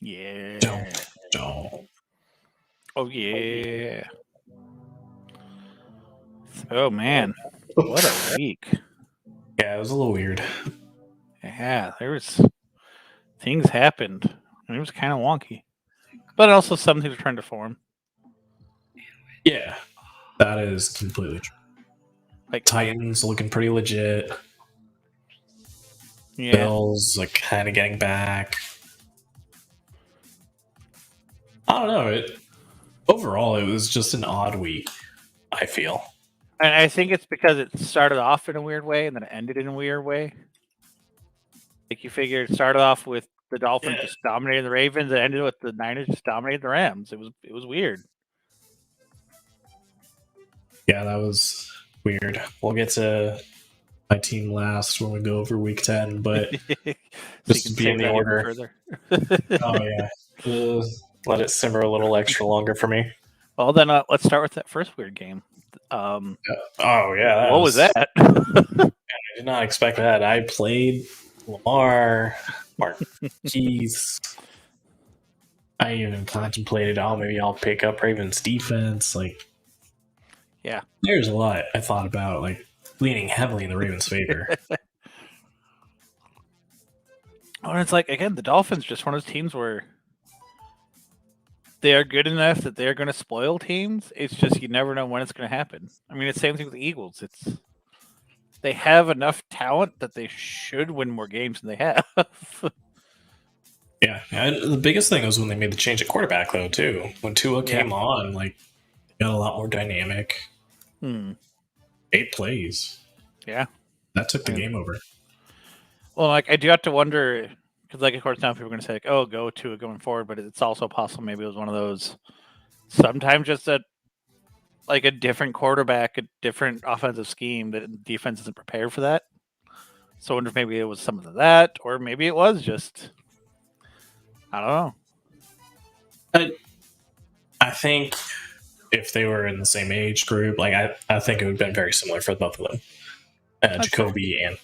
Yeah. Don't. Oh, yeah. Oh, man. What a week. Yeah, it was a little weird. Yeah, things happened. And it was kind of wonky. But also some things returned to form. Yeah, that is completely true. Like, Titans looking pretty legit. yeah. Bills like kind of getting back. I don't know. Overall, it was just an odd week, I feel. And I think it's because it started off in a weird way and then it ended in a weird way. Like, you figure it started off with the Dolphins just dominating the Ravens and ended with the Niners just dominating the Rams. It was weird. Yeah, that was weird. We'll get to my team last when we go over week 10, but So just to be in the order. Further. Oh, yeah. Let it simmer a little extra longer for me. Well, then let's start with that first weird game. Oh, yeah. What was that? I did not expect that. I played Lamar, Marquise. I even contemplated, maybe I'll pick up Ravens defense. Like, yeah, there's a lot I thought about, like leaning heavily in the Ravens' favor. And it's like, again, the Dolphins just one of those teams where they are good enough that they're going to spoil teams. It's just you never know when it's going to happen. I mean, it's the same thing with the Eagles. They have enough talent that they should win more games than they have. Yeah, and the biggest thing was when they made the change at quarterback, though, too. When Tua came on, like, they got a lot more dynamic. 8 plays. Yeah. That took the game over. Well, like, I do have to wonder, because, like, of course, now people are going to say, like, oh, go Tua going forward, but it's also possible maybe it was one of those, sometimes just a different quarterback, a different offensive scheme that the defense isn't prepared for that. So I wonder if maybe it was some of that, or maybe it was just, I don't know. I think if they were in the same age group, like I think it would have been very similar for both of them, Jacoby and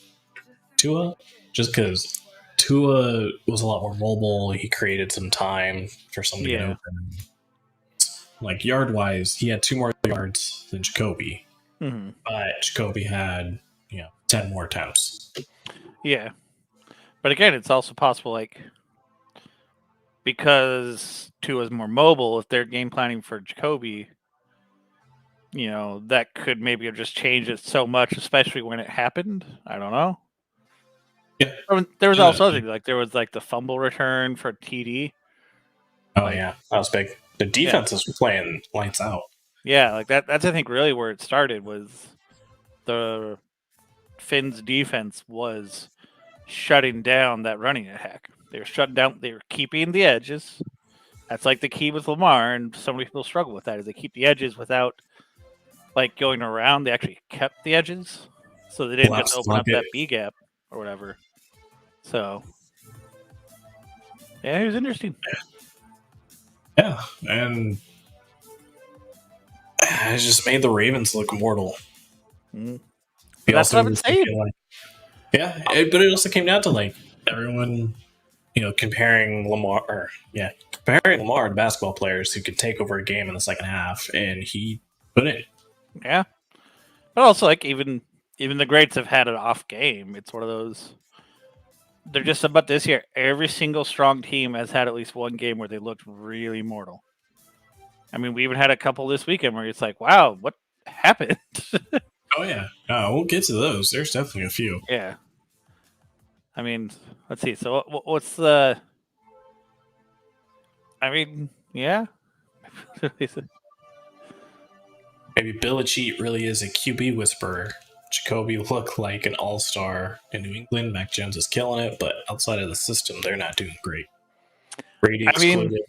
Tua, just because Tua was a lot more mobile. He created some time for somebody to get open. Like, yard-wise, he had 2 more yards than Jacoby. Mm-hmm. But Jacoby had, 10 more attempts. Yeah. But again, it's also possible, like, because Tua's more mobile, if they're game planning for Jacoby, that could maybe have just changed it so much, especially when it happened. I don't know. Yeah. I mean, there was also other things, like there was like the fumble return for TD. Oh, yeah, that was big. The defenses were playing lights out. Yeah, like that's I think really where it started was the Finns defense was shutting down that running attack. They were shutting down. They were keeping the edges. That's like the key with Lamar, and so many people struggle with that. Is they keep the edges without like going around. They actually kept the edges, so they didn't just open up that B gap or whatever. So, yeah, it was interesting. Yeah, and it just made the Ravens look mortal. Mm-hmm. That's what I'm saying. But it also came down to like everyone, comparing Lamar to basketball players who could take over a game in the second half, and he couldn't. Yeah, but also like even the greats have had an off game. It's one of those. They're just about this year. Every single strong team has had at least one game where they looked really mortal. I mean, we even had a couple this weekend where it's like, wow, what happened? Oh, yeah. We'll get to those. There's definitely a few. Yeah. I mean, let's see. So what's the... I mean, yeah. Maybe Belichick really is a QB whisperer. Jacoby looked like an all-star in New England. Mac Jones is killing it, but outside of the system, they're not doing great. Brady excluded.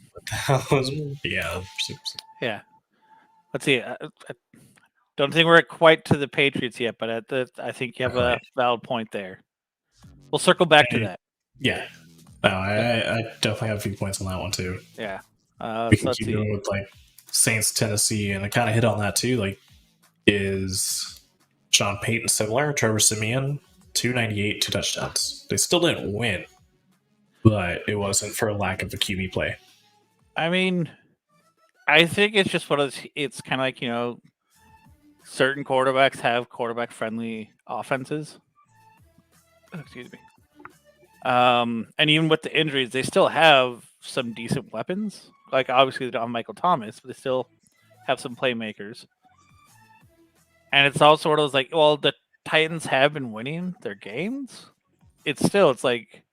Yeah. Let's see. I don't think we're quite to the Patriots yet, but I think you have a valid point there. We'll circle back to that. Yeah. No, I definitely have a few points on that one too. Yeah. We can keep going with like Saints, Tennessee, and I kind of hit on that too. Like, is Sean Payton similar? Trevor Siemian, 298, 2 touchdowns. They still didn't win. but it wasn't for lack of a QB play. I mean, I think it's just it's kind of like, certain quarterbacks have quarterback friendly offenses. Excuse me. And even with the injuries, they still have some decent weapons. Like, obviously, they don't have Michael Thomas, but they still have some playmakers. And it's all sort of like, well, the Titans have been winning their games. It's like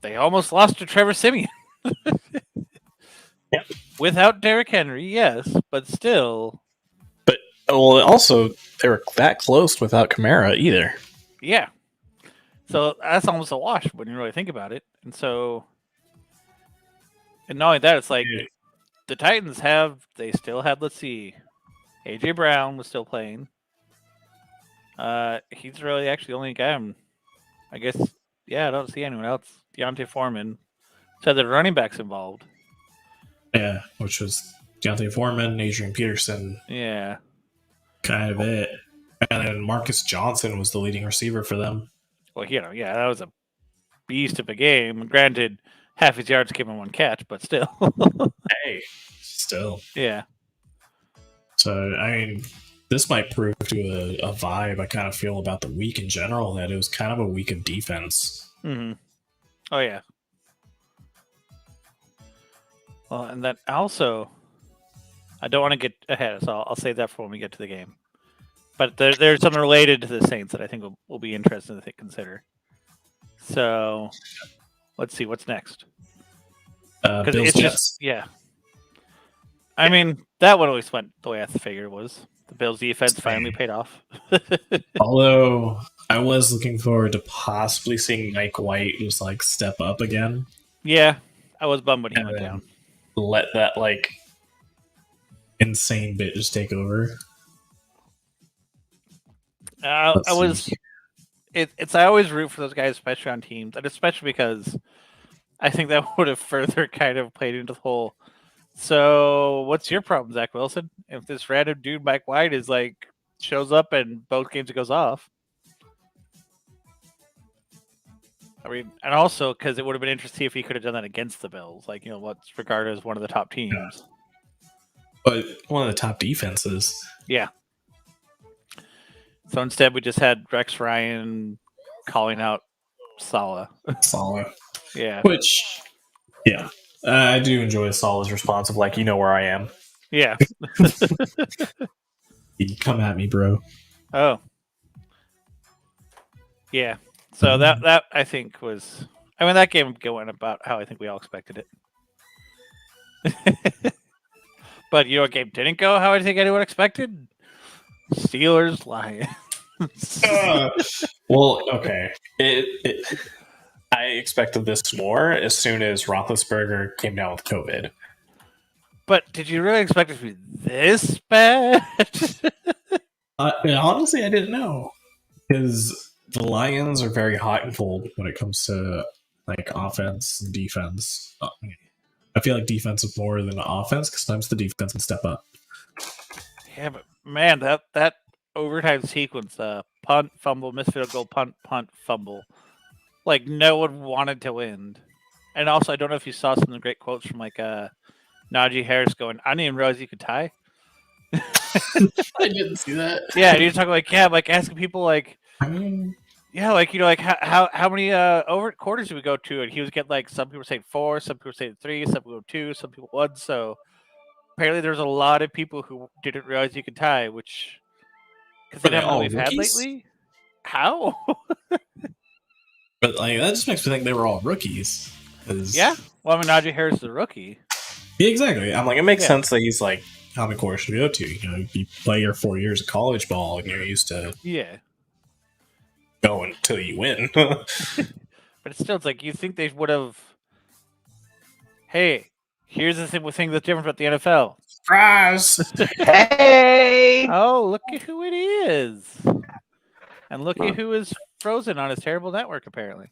they almost lost to Trevor Siemian. Yeah. Without Derrick Henry, yes, but still. But also they were that close without Kamara either. Yeah. So that's almost a wash when you really think about it. And not only that, it's like the Titans they still had, let's see, AJ Brown was still playing. He's really actually the only guy I guess, I don't see anyone else. Deontay Foreman. So the running backs involved. Yeah, which was Deontay Foreman, Adrian Peterson. Yeah. Kind of it. And then Marcus Johnson was the leading receiver for them. Well, that was a beast of a game. Granted, half his yards came in one catch, but still. Hey, still. Yeah. So, I mean, this might prove to a vibe I kind of feel about the week in general, that it was kind of a week of defense. Mm-hmm. Oh, yeah. Well, and then also, I don't want to get ahead, so I'll save that for when we get to the game. But there's something related to the Saints that I think will be interesting to consider. So, let's see what's next. Bills, it's just, I mean, that one always went the way I figured it was. The Bills defense finally paid off. Although I was looking forward to possibly seeing Mike White just like step up again. Yeah, I was bummed when he went down. Let that like insane bit just take over. I always root for those guys, especially on teams, and especially because I think that would have further kind of played into the whole. So, what's your problem, Zach Wilson? If this random dude, Mike White, is like shows up and both games it goes off. I mean, and also because it would have been interesting if he could have done that against the Bills, like what's regarded as one of the top teams. Yeah. But one of the top defenses. Yeah. So instead, we just had Rex Ryan calling out Saleh. Yeah. Which, yeah. I do enjoy Saleh's response of like, you know where I am. Yeah. You come at me, bro. Oh. Yeah. So that I think was, I mean, that game going about how I think we all expected it. But what game didn't go how I think anyone expected? Steelers Lions. Well, okay. I expected this more as soon as Roethlisberger came down with COVID. But did you really expect it to be this bad? Honestly, I didn't know, because the Lions are very hot and cold when it comes to like offense and defense. I feel like defense is more than offense because sometimes the defense can step up. Yeah, but man, that overtime sequence, punt, fumble, missed field goal, punt, fumble. Like, no one wanted to win. And also, I don't know if you saw some of the great quotes from, like, Najee Harris going, I didn't even realize you could tie. I didn't see that. Yeah, and you're talking like asking people, like, how many over quarters did we go to? And he was getting, like, some people saying 4, some people saying 3, some people 2, some people 1. So apparently there's a lot of people who didn't realize you could tie, which, because they never we've had lately. How? But like that just makes me think they were all rookies. Yeah. Well, I mean, Najee Harris is a rookie. Yeah, exactly. I'm like, it makes sense that he's like, how many quarters should we go to? You play your 4 years of college ball and you're used to going until you win. But it's like, you think they would have, hey, here's the thing that's different about the NFL. Surprise! Hey! Oh, look at who it is. And look at who is frozen on his terrible network, apparently.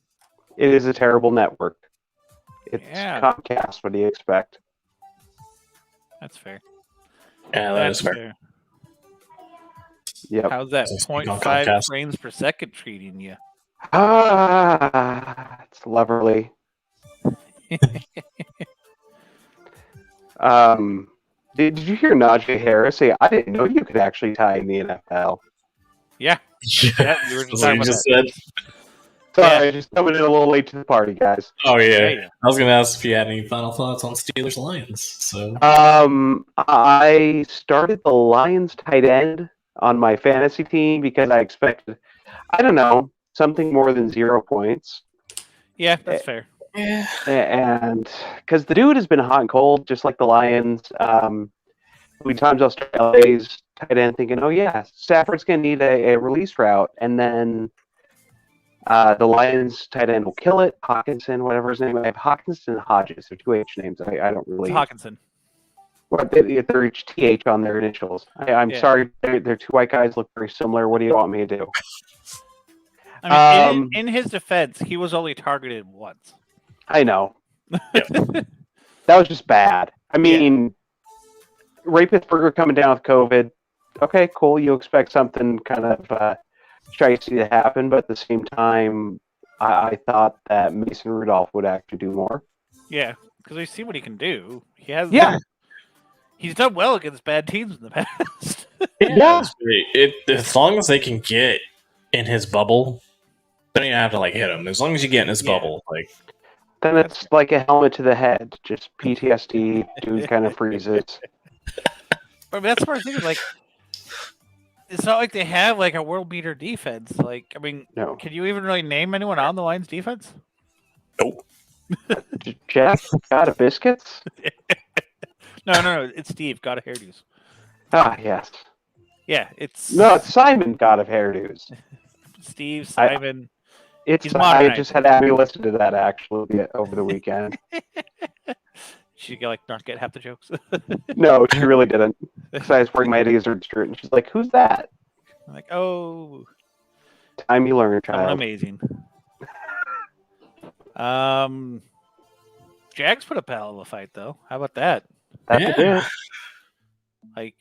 It is a terrible network. It's Comcast. What do you expect? That's fair. Yeah, that's fair. Yep. How's that 0.5 frames per second treating you? It's lovely. Did you hear Najee Harris say, "I didn't know you could actually tie in the NFL"? Yeah, we were just That's what talking you about just that. said. Sorry, just coming in a little late to the party, guys. Oh yeah. Yeah. I was gonna ask if you had any final thoughts on Steelers Lions. So I started the Lions tight end on my fantasy team because I expected, I don't know, something more than 0 points. Yeah, that's fair. yeah, And because the dude has been hot and cold, just like the Lions. We times I'll start LA's tight end thinking, oh yeah, Stafford's going to need a release route. And then the Lions tight end will kill it. Hawkinson, whatever his name. I have Hawkinson and Hodges. They're two H names. I don't really. It's Hawkinson. What they're each TH on their initials. I'm Yeah. sorry, they're two white guys, look very similar. What do you want me to do? I mean, in his defense, he was only targeted once. I know. That was just bad. I mean, Ray Pittsburgher coming down with COVID. Okay, cool. You expect something kind of shicey to happen, but at the same time, I thought that Mason Rudolph would actually do more. Yeah, because we see what he can do. He has. Yeah. He's done well against bad teams in the past. Yeah. As long as they can get in his bubble, don't even have to hit him. As long as you get in his bubble, then it's like a helmet to the head. Just PTSD. Dude kind of freezes. I mean, that's what I think. It's not like they have a world beater defense. No. Can you even really name anyone on the Lions defense? Nope. Jeff got a biscuits. No. It's Steve. God of hairdos. Ah, yes. Yeah, it's Simon. God of hairdos. Steve, Simon. I just had Abby listen to that actually over the weekend. She not get half the jokes. No, she really didn't. Because I was wearing my Gizzard shirt, and she's like, "Who's that?" I'm like, oh, time you learn, someone child. amazing. Jags put up a hell of a fight, though. How about that? That's it. I mean,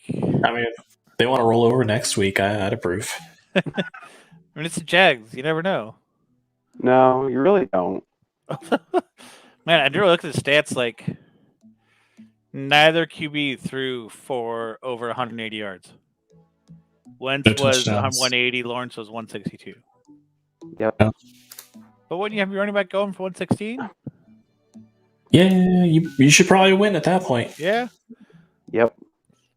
if they want to roll over next week, I'd approve. I mean, it's the Jags. You never know. No, you really don't. Man, I do look at the stats. Neither QB threw for over 180 yards. Wentz was 180. Lawrence was 162. Yep. But when you have your running back going for 116, yeah, you should probably win at that point. Yeah. Yep.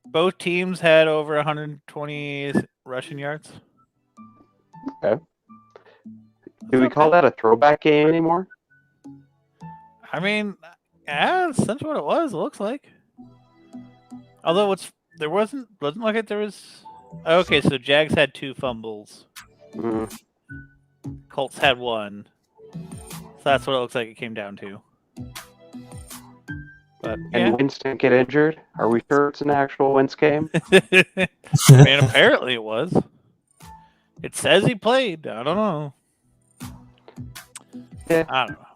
Both teams had over 120 rushing yards. Okay. Do we call that a throwback game anymore? I mean, yeah, that's what it was. It looks like. Although there wasn't like there was. Okay, so Jags had 2 fumbles. Mm. Colts had 1. So that's what it looks like it came down to. But And Wentz didn't get injured? Are we sure it's an actual Wentz game? I mean, apparently it was. It says he played. I don't know. Yeah. I don't know.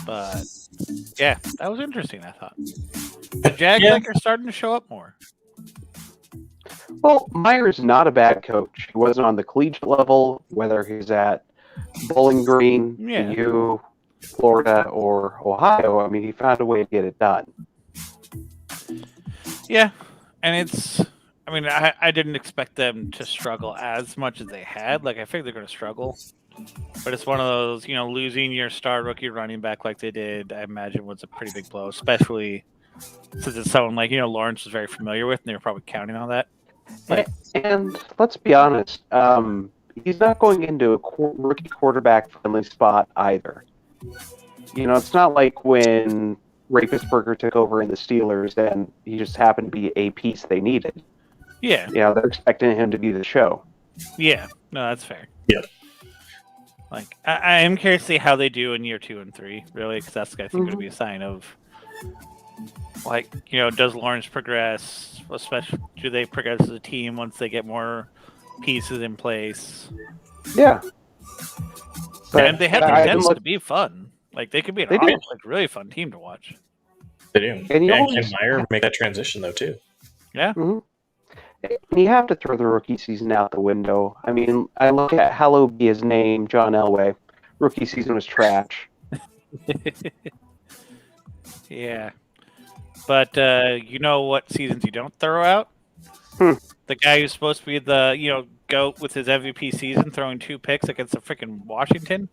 But yeah, that was interesting, I thought. The Jags are starting to show up more. Well, Meyer's not a bad coach. He wasn't on the collegiate level, whether he's at Bowling Green, BU, Florida, or Ohio. I mean, he found a way to get it done. Yeah, and I mean, I didn't expect them to struggle as much as they had. I figured they're going to struggle. But it's one of those, losing your star rookie running back like they did, I imagine was a pretty big blow, especially since it's someone Lawrence was very familiar with, and they were probably counting on that. And let's be honest, he's not going into a rookie quarterback-friendly spot either. It's not like when Ray Pittsburgher took over in the Steelers and he just happened to be a piece they needed. Yeah. They're expecting him to be the show. Yeah. No, that's fair. Yep. I am curious to see how they do in year 2 and 3, really, because that's, I think, going to be a sign of, does Lawrence progress? Especially, do they progress as a team once they get more pieces in place? Yeah. And they have the potential to be fun. They could be an really fun team to watch. They do. And can Meyer make that transition, though, too? Yeah. Mm-hmm. And you have to throw the rookie season out the window. I mean, I look at hallowed be his name, John Elway. Rookie season was trash. Yeah. But you know what seasons you don't throw out? Hmm. The guy who's supposed to be the GOAT with his MVP season throwing 2 picks against the freaking Washington.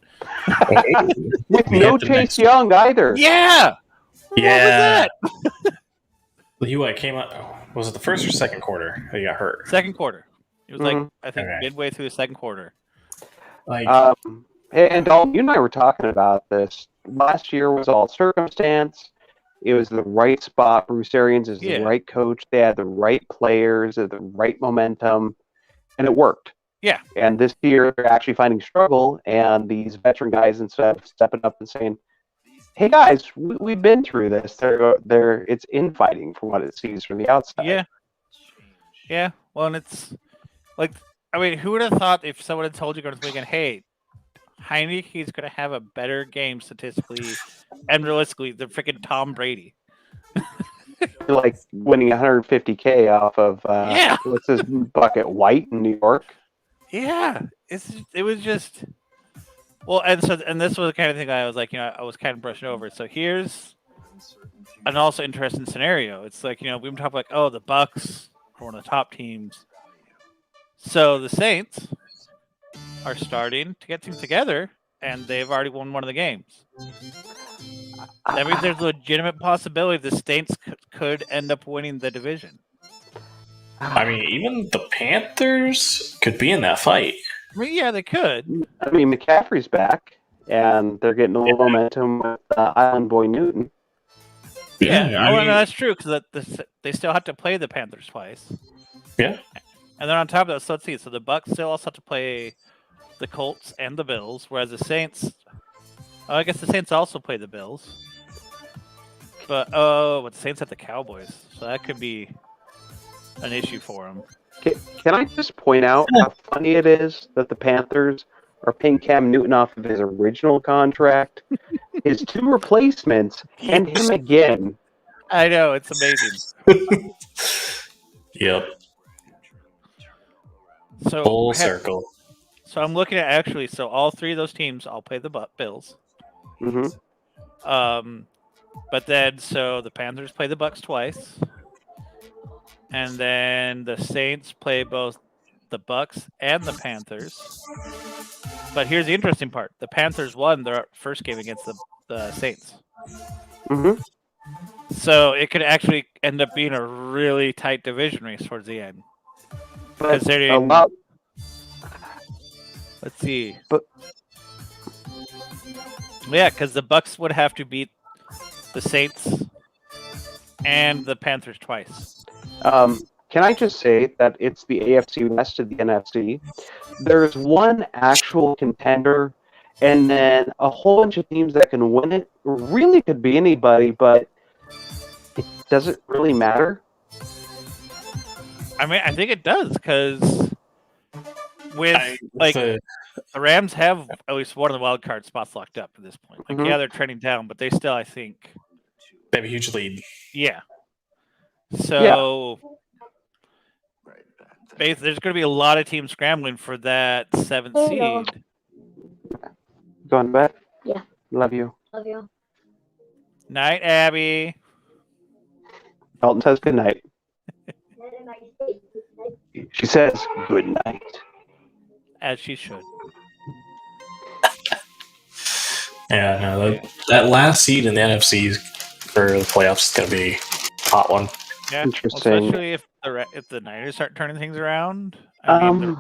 With We no hit the Chase next- Young either. Yeah. What was that? He came out. Was it the first or second quarter that he got hurt? Second quarter. It was like Mhm. I think Okay. midway through the second quarter. Like, And Dalton, you and I were talking about this. Last year was all circumstance. It was the right spot. Bruce Arians is the Yeah. right coach. They had the right players, the right momentum, and it worked. Yeah. And this year they're actually finding struggle, and these veteran guys, instead of stepping up and saying, "Hey guys, we've been through this," it's infighting from what it seems from the outside. Yeah. Yeah. Well, and it's like, I mean, who would have thought if someone had told you going to the weekend, hey, Heineke's going to have a better game statistically and realistically than freaking Tom Brady? You're like winning 150K off of Yeah. what's his bucket, White in New York. Yeah. It was just. Well, and this was the kind of thing I was like, I was kind of brushing over. So here's an also interesting scenario. It's like, we've been talking like, oh, the Bucks are one of the top teams. So the Saints are starting to get things together, and they've already won one of the games. That means there's a legitimate possibility the Saints could end up winning the division. I mean, even the Panthers could be in that fight. I mean, yeah, they could. I mean, McCaffrey's back, and they're getting a little momentum with Island Boy Newton. Yeah, I mean, no, that's true because they still have to play the Panthers twice. Yeah. And then on top of that, so let's see. So the Bucks still also have to play the Colts and the Bills, whereas the Saints. Oh, I guess the Saints also play the Bills. But the Saints have the Cowboys, so that could be an issue for them. Can I just point out how funny it is that the Panthers are paying Cam Newton off of his original contract, his 2 replacements, and him again? I know, it's amazing. Yep. So Full circle. So I'm looking at so all 3 of those teams all play the Bills. Mm-hmm. But then so the Panthers play the Bucks twice. And then the Saints play both the Bucks and the Panthers. But here's the interesting part. The Panthers won their first game against the Saints. Mm-hmm. So it could actually end up being a really tight division race towards the end. But Considering, let's see. But yeah, because the Bucks would have to beat the Saints and the Panthers twice. Can I just say that it's the AFC West to the NFC? There's one actual contender, and then a whole bunch of teams that can win it. Really could be anybody, but it doesn't really matter. I mean, I think it does because the Rams have at least one of the wild card spots locked up at this point. Like, yeah, they're trending down, but they still, I think, they have a huge lead. Yeah. So there's going to be a lot of teams scrambling for that 7th seed. Going to bed? Yeah. Love you. Love you. Night, Abby. Dalton says good night. She says good night. As she should. Yeah, no, that last seed in the NFC for the playoffs is going to be a hot one. Yeah, Interesting. Well, especially if the Niners start turning things around. I mean,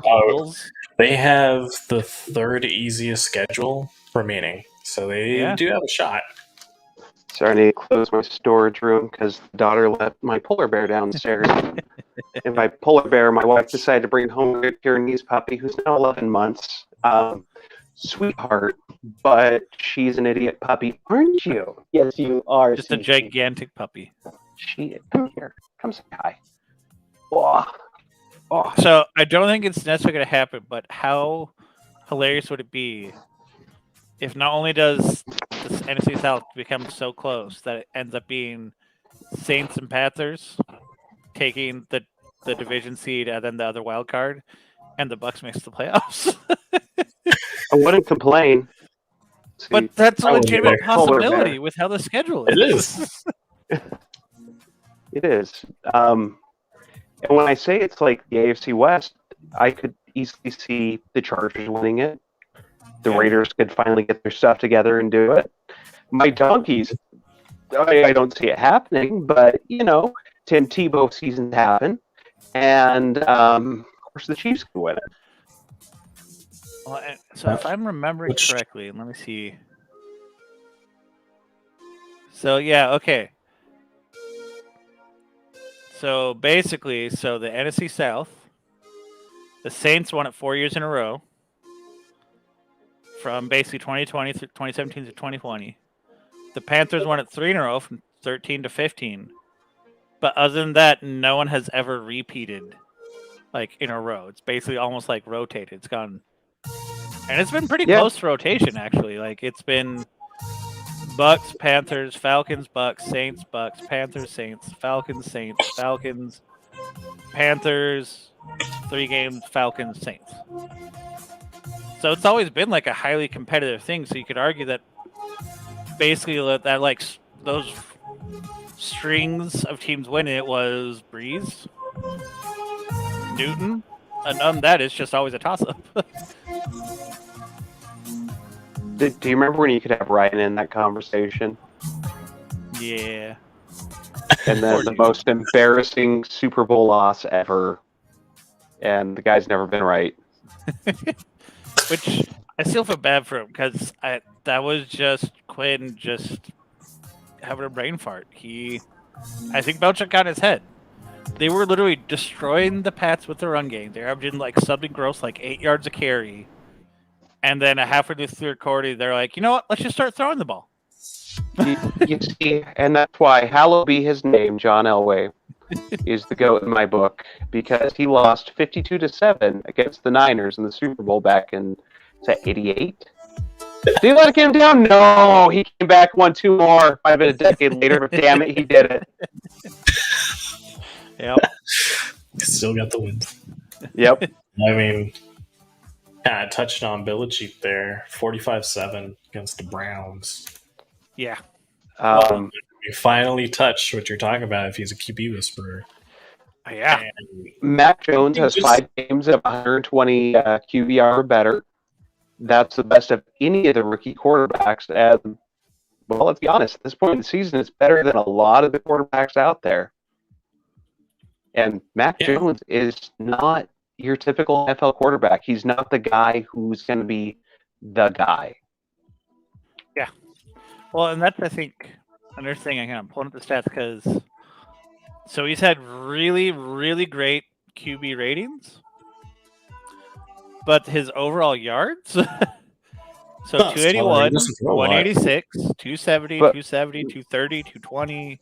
they have the 3rd easiest schedule remaining, so they do have a shot. Sorry, I need to close my storage room because the daughter left my polar bear downstairs. And by polar bear, my wife decided to bring home a Pyrenees puppy who's now 11 months. Sweetheart, but she's an idiot puppy, aren't you? Yes, you are. Just a gigantic puppy. Come here. Come say hi. Oh. So I don't think it's necessarily going to happen, but how hilarious would it be if not only does this NFC South become so close that it ends up being Saints and Panthers taking the division seed and then the other wild card, and the Bucks makes the playoffs. I wouldn't complain. But that's a I wouldn't legitimate either. possibility with how the schedule is. It is. It is. And when I say it's like the AFC West, I could easily see the Chargers winning it. The Raiders could finally get their stuff together and do it. My Donkeys, I don't see it happening, but, Tim Tebow seasons happen. And, of course, the Chiefs can win it. Well, so if I'm remembering correctly, let me see. So, yeah, okay. So, basically, the NFC South, the Saints won it 4 years in a row. From basically 2020 through 2017 to 2020. The Panthers won it 3 in a row from 13 to 15. But other than that, no one has ever repeated in a row. It's basically almost like rotated. It's gone. And it's been pretty close to rotation, actually. It's been Bucks, Panthers, Falcons, Bucks, Saints, Bucks, Panthers, Saints, Falcons, Saints, Falcons, Panthers, 3 games, Falcons, Saints. So it's always been a highly competitive thing. So you could argue that basically that those strings of teams winning it was Breeze, Newton, and on that it's just always a toss-up. Do you remember when you could have Ryan in that conversation? Yeah. And then the most embarrassing Super Bowl loss ever, and the guy's never been right. Which I still feel bad for him because that was just Quinn just having a brain fart. I think Belichick got his head. They were literally destroying the Pats with the run game. They're averaging something gross 8 yards a carry. And then halfway through the third quarter, they're like, you know what? Let's just start throwing the ball. You see, and that's why hallowed be his name, John Elway, is the GOAT in my book, because he lost 52-7 against the Niners in the Super Bowl back in, 88? Did he let it get him down? No, he came back, won 2 more. Might have been a decade later, but damn it, he did it. Yep. Still got the wins. Yep. I mean, I touched on Belichick there, 45-7 against the Browns. Yeah. We finally touched what you're talking about if he's a QB whisperer. Yeah. And Mac Jones has 5 games of 120 QBR or better. That's the best of any of the rookie quarterbacks. And, well, let's be honest, at this point in the season, it's better than a lot of the quarterbacks out there. And Mac Jones is not your typical NFL quarterback. He's not the guy who's going to be the guy. Yeah. Well, and that's, I think, another thing. I'm pulling up the stats because so he's had really, really great QB ratings, but his overall yards. So 281, 186, 270, 270, 230, 220.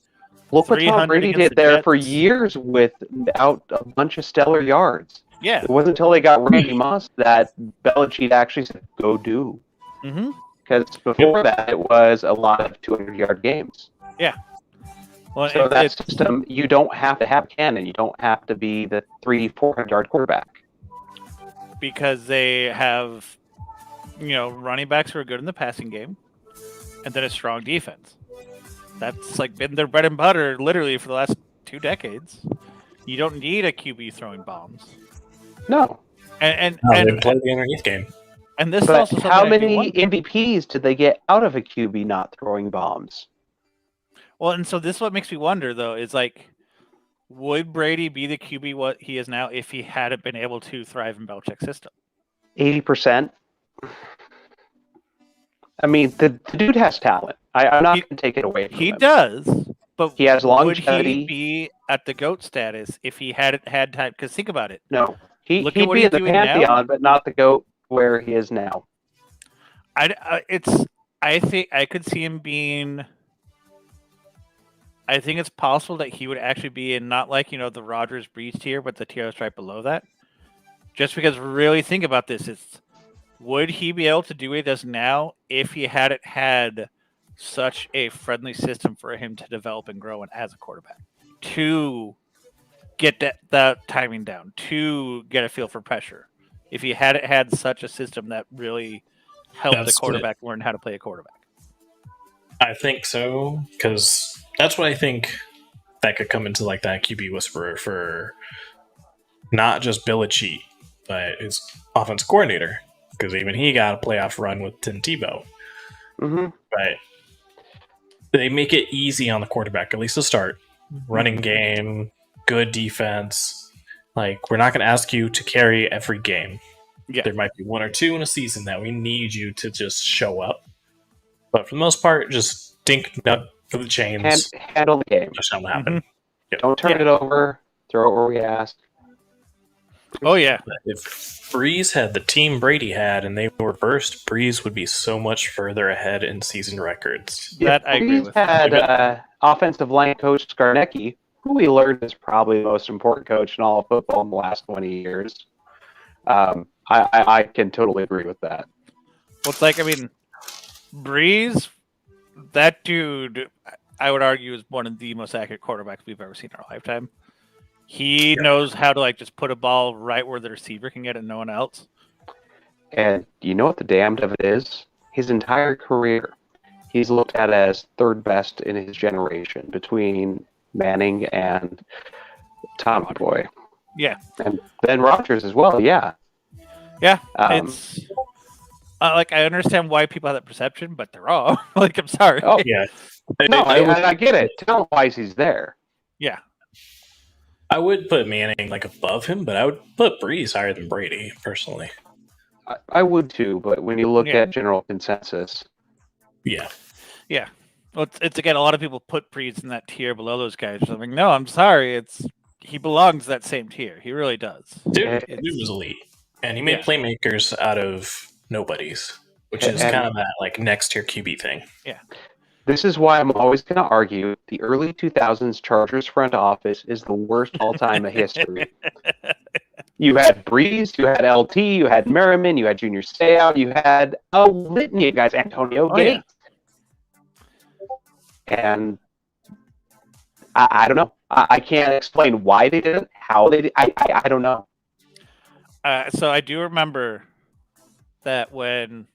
Look what Tom Brady did there for years without a bunch of stellar yards. Yeah. It wasn't until they got Randy Moss that Belichick actually said, go do. Mm-hmm. Because before that, it was a lot of 200-yard games. Yeah. Well, so that system, you don't have to have Cannon. You don't have to be the 400-yard quarterback. Because they have, running backs who are good in the passing game, and then a strong defense. That's been their bread and butter literally for the last 2 decades. You don't need a QB throwing bombs. No. And they play the underneath game. And this but is also how many MVPs did they get out of a QB not throwing bombs? Well, and so this is what makes me wonder, though, is would Brady be the QB what he is now if he hadn't been able to thrive in Belichick's system? 80%. I mean, the dude has talent. I'm not going to take it away from him. He does, but he has Would longevity. he be at the GOAT status if he hadn't had time? Because think about it. No. He'd be in the Pantheon, but not the GOAT where he is now. I think I could see him being. I think it's possible that he would actually be in not the Rodgers Breeze tier, but the tier that's right below that. Just because really think about this, would he be able to do what he does now if he hadn't had such a friendly system for him to develop and grow in as a quarterback? To get that timing down, to get a feel for pressure. If he hadn't had such a system that really help the That's quarterback learn how to play a quarterback. I think so, because that's what I think that could come into like that QB whisperer for not just Belichick, but his offense coordinator, because even he got a playoff run with Tim Tebow. Mm-hmm. But they make it easy on the quarterback, at least to start. Running game, good defense. Like, we're not going to ask you to carry every game. Yeah. There might be one or two in a season that we need you to just show up. But for the most part, just dink nut for the chains. Handle the game. Touchdown will happen. Yep. Don't turn it over. Throw it where we ask. Oh, yeah. If Breeze had the team Brady had and they were reversed, Breeze would be so much further ahead in season records. That I agree with. Had offensive line coach Skarnecki, who we learned is probably the most important coach in all of football in the last 20 years. I can totally agree with that. Well, it's like, I mean, Breeze, that dude, I would argue, is one of the most accurate quarterbacks we've ever seen in our lifetime. He knows how to, like, just put a ball right where the receiver can get it and no one else. And you know what the damned of it is? His entire career, he's looked at as third best in his generation between Manning and Tommy Boy. Yeah. And Ben Rodgers as well, yeah. Yeah. It's like, I understand why people have that perception, but they're wrong. Like, I'm sorry. Oh, Yeah. no, I get it. Talent-wise, he's there. Yeah. I would put Manning like above him, but I would put Breeze higher than Brady, personally. I would too, but when you look at general consensus. Yeah. Yeah. Well, it's again, a lot of people put Breeze in that tier below those guys. So I'm like, no, I'm sorry. He belongs to that same tier. He really does. Dude was elite. And he made playmakers out of nobodies, which is kind of that like next tier QB thing. Yeah. This is why I'm always going to argue the early 2000s Chargers front office is the worst all-time in history. You had Breeze, you had LT, you had Merriman, you had Junior Seau, you had a litany of guys, Antonio Gates. Yeah. And I don't know. I can't explain why they did it, how they did it. I don't know. So I do remember that when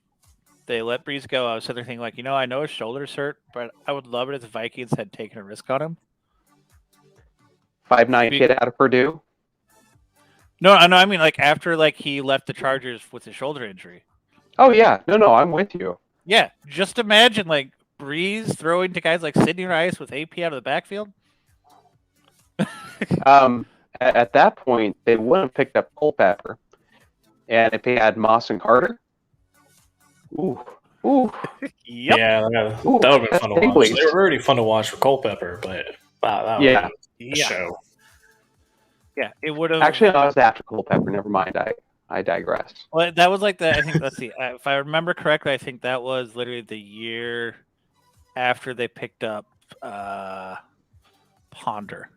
they let Breeze go, I was sitting there thinking, like, I know his shoulder's hurt, but I would love it if the Vikings had taken a risk on him. 5'9" kid out of Purdue? No, I mean, like, after, like, he left the Chargers with his shoulder injury. Oh, yeah. No, I'm with you. Yeah, just imagine, like, Breeze throwing to guys like Sidney Rice with AP out of the backfield. At that point, they would have picked up Culpepper. And if they had Moss and Carter, ooh. Yep. Yeah, that would have been fun to watch. They were already fun to watch for Culpepper, but that would have been a show. Yeah, it would have. Actually, I was after Culpepper. Never mind. I digress. Well, that was like I think, let's see. If I remember correctly, I think that was literally the year after they picked up Ponder.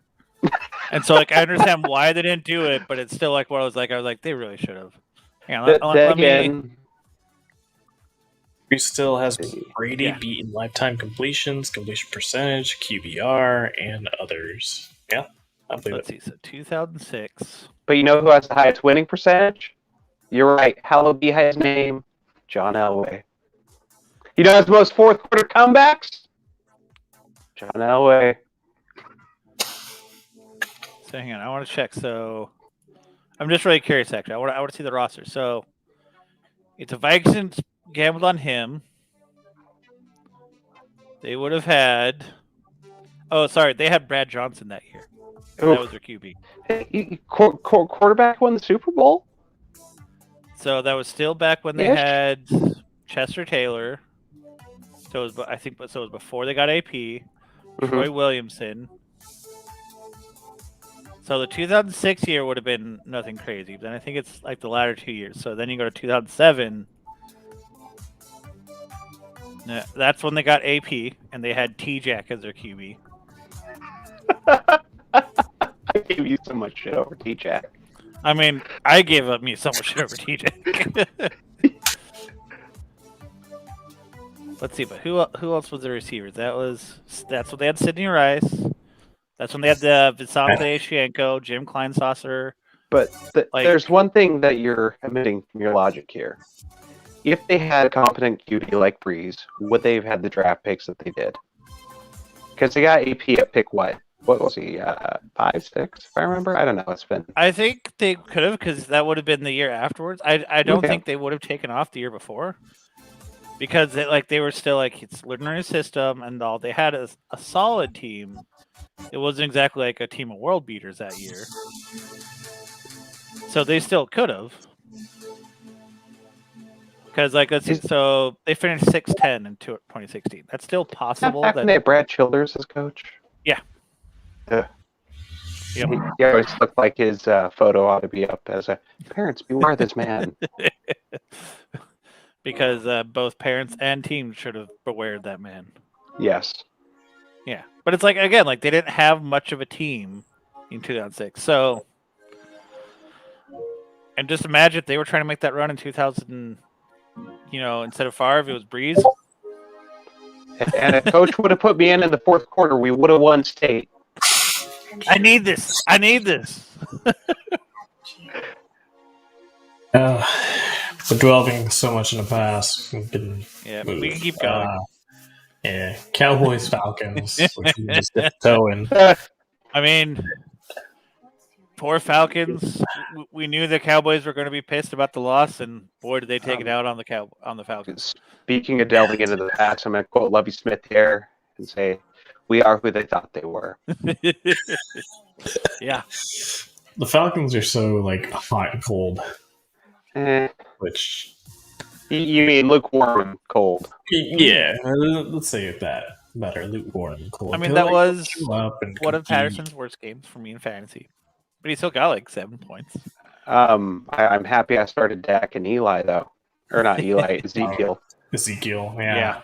And so, like, I understand why they didn't do it, but it's still like what I was like, they really should have. Let me. He still has Brady beaten lifetime completions, completion percentage, QBR, and others. Yeah, I believe Let's see. So 2006. But you know who has the highest winning percentage? You're right. Hallowed be his name, John Elway. You know who has the most fourth quarter comebacks? John Elway. So hang on, I want to check. So I'm just really curious. Actually, I want to see the roster. So it's the Vikings gambled on him. They would have had. Oh, sorry, they had Brad Johnson that year. That was their QB. Hey, quarterback won the Super Bowl. So that was still back when they had Chester Taylor. So it was, I think, so it was before they got AP. Troy Williamson. So the 2006 year would have been nothing crazy. Then I think it's like the latter 2 years. So then you go to 2007. That's when they got AP, and they had T-Jack as their QB. I gave you so much shit over T-Jack. I mean, I gave up me so much shit over T-Jack. Let's see, but who else was the receivers? That's when they had Sidney Rice. That's when they had the Visante Shienko, Jim Kleinsasser. But there's one thing that you're omitting from your logic here. if they had a competent QB like Breeze, would they have had the draft picks that they did? Because they got AP at pick what? What was he? 5, 6, if I remember. I don't know. It's been. I think they could have, because that would have been the year afterwards. I don't Okay. think they would have taken off the year before, because they were still like, it's learning a system and all. They had a solid team. It wasn't exactly like a team of world beaters that year, so they still could have. Because let's see, so they finished 6-10 in 2016. That's still possible. Back when they had Brad Childers as coach. Yeah. Ugh. Yep. He always looked like his photo ought to be up as a parents beware this man. Because both parents and teams should have bewared that man. Yes. Yeah, but it's again, they didn't have much of a team in 2006. So, and just imagine if they were trying to make that run in 2000. Instead of Favre, it was Breeze. And if coach would have put me in the fourth quarter, we would have won state. I need this. We're dwelling so much in the past. We can keep going. Cowboys, Falcons, which we just dipped toe in. I mean, poor Falcons. We knew the Cowboys were going to be pissed about the loss, and boy, did they take it out on the Falcons. Speaking of delving into the past, I'm going to quote Lovie Smith here and say, "We are who they thought they were." Yeah. The Falcons are so hot and cold. Which you mean lukewarm and cold? Yeah, let's say it that better, lukewarm and cold. I mean, that was one of Patterson's worst games for me in fantasy, but he still got 7 points. I'm happy I started Dak and Eli though, or not Eli, Ezekiel. Yeah.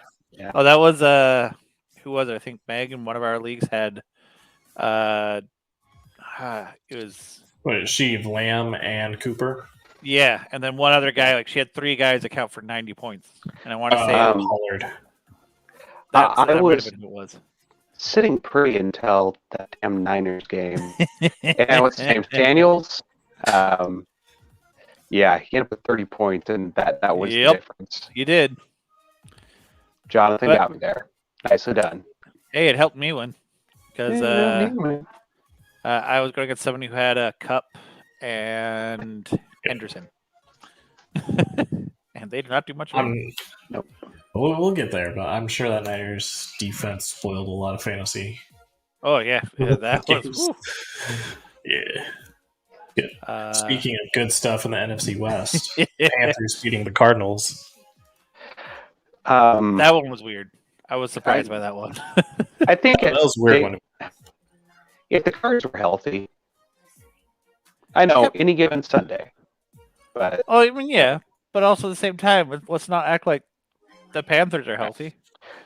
Oh, that was who was it? I think Meg in one of our leagues had. It was. What is she? Lamb and Cooper. Yeah, and then one other guy. She had 3 guys account for 90 points, and I want to say Pollard. I was sitting pretty until that damn Niners game. And what's his name? Daniels. Yeah, he ended up with 30 points, and that was the difference. You did. Jonathan got me there. Nicely done. Hey, it helped me win because I was going against somebody who had a Cup and Henderson, and they did not do much. Nope. We'll get there, but I'm sure that Niners defense spoiled a lot of fantasy. Oh yeah, that was. Yeah. Good. Speaking of good stuff in the NFC West, Panthers beating the Cardinals. That one was weird. I was surprised by that one. I think that was a weird one. If the Cards were healthy, I know any given Sunday, but I mean, yeah, but also at the same time, let's not act like the Panthers are healthy.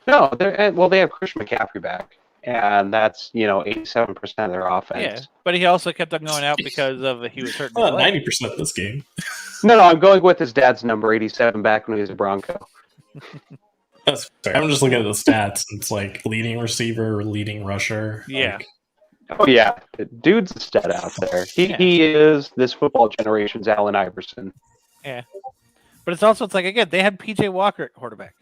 No, they have Christian McCaffrey back, and that's 87% of their offense. Yeah, but he also kept on going out because he was hurt. 90% this game. No, I'm going with his dad's number 87 back when he was a Bronco. That's fair. I'm just looking at the stats. It's leading receiver, leading rusher. Yeah. Oh yeah, the dude's a stud out there. He is this football generation's Allen Iverson. Yeah, but it's also again they had PJ Walker at quarterback,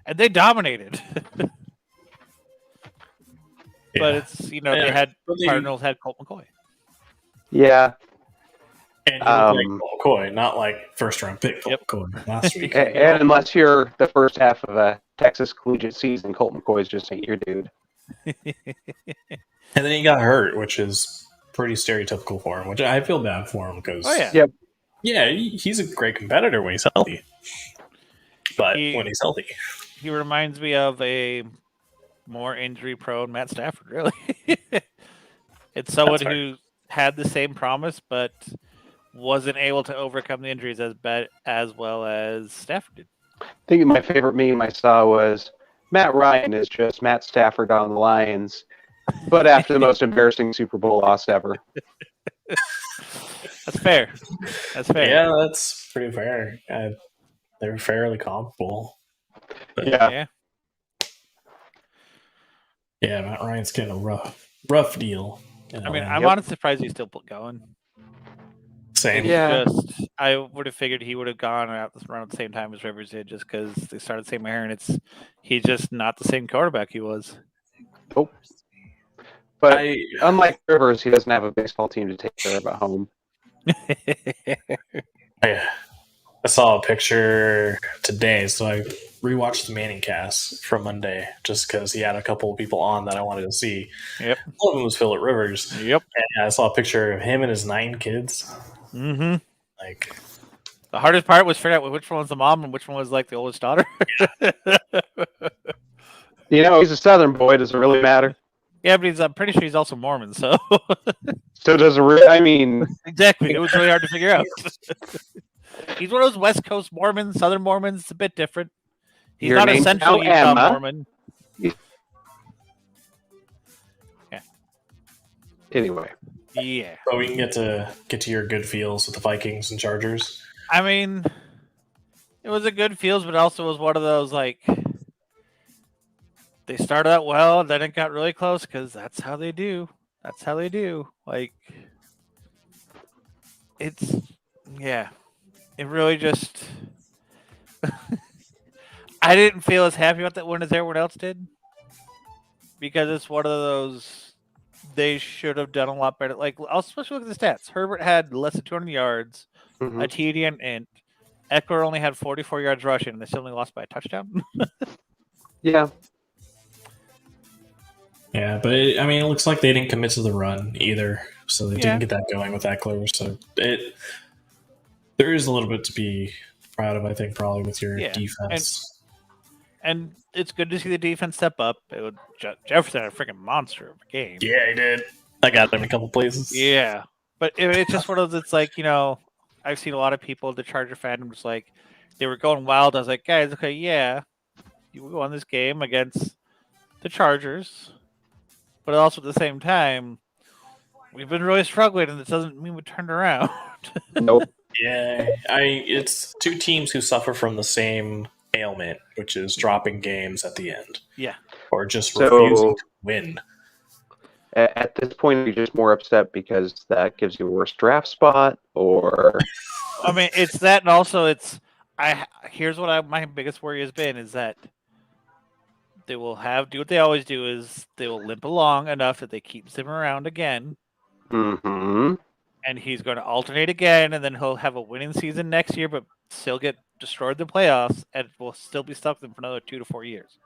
and they dominated. But it's they had Cardinals had Colt McCoy. Yeah. And Colt McCoy, not first round pick Colt McCoy last week. And unless you're the first half of a Texas collegiate season, Colt McCoy just ain't your dude. And then he got hurt, which is pretty stereotypical for him, which I feel bad for him because he's a great competitor when he's healthy. But when he's healthy, he reminds me of a more injury prone Matt Stafford, really. It's someone who had the same promise, but wasn't able to overcome the injuries as well as Stafford did. I think my favorite meme I saw was Matt Ryan is just Matt Stafford on the Lions, but after the most embarrassing Super Bowl loss ever. That's fair. Yeah, that's pretty fair. They're fairly comparable. But yeah. Yeah, Matt Ryan's getting a rough deal. I mean, I'm honestly surprised he's still going. Same. Yeah. I would have figured he would have gone out around the same time as Rivers did, just because they started the same year, and he's just not the same quarterback he was. Nope. But unlike Rivers, he doesn't have a baseball team to take care of at home. I saw a picture today, so I rewatched the Manning cast from Monday just because he had a couple of people on that I wanted to see. Yep. One of them was Phillip Rivers. Yep. And I saw a picture of him and his 9 kids. Mm-hmm. Like, the hardest part was figuring out which one was the mom and which one was like the oldest daughter. He's a Southern boy. Does it really matter? Yeah, but I'm pretty sure he's also Mormon, so. So does it really? I mean, exactly. It was really hard to figure out. He's one of those West Coast Mormons, Southern Mormons. It's a bit different. He's not a Central Utah Mormon. Yeah. Anyway. Yeah. So we can get to your good feels with the Vikings and Chargers. I mean, it was a good feels, but also was one of those like they started out well, then it got really close because that's how they do. That's how they do. Like it's it really just. I didn't feel as happy about that win as everyone else did because it's one of those they should have done a lot better. Like, I'll especially look at the stats. Herbert had less than 200 yards, a TD and int. Eckler only had 44 yards rushing, and they still only lost by a touchdown. Yeah. Yeah, but it looks like they didn't commit to the run either, so they didn't get that going with Eckler. So there is a little bit to be proud of, I think, probably with your defense. And it's good to see the defense step up. Jefferson had a freaking monster of a game. Yeah, he did. I got him in a couple places. Yeah, but it's just one of those. It's like I've seen a lot of people, the Charger fandom, just like they were going wild. I was like, guys, okay, yeah, you won this game against the Chargers, but also at the same time, we've been really struggling, and it doesn't mean we turned around. Nope. Yeah, it's two teams who suffer from the same ailment, which is dropping games at the end. Yeah. Or just refusing to win. At this point, you're just more upset because that gives you a worse draft spot, or... I mean, it's that, and also here's what my biggest worry has been, is that they will do what they always do, is they will limp along enough that they keep him around again. Mm-hmm. And he's going to alternate again, and then he'll have a winning season next year, but still get destroyed in the playoffs, and will still be stuck with them for another 2 to 4 years.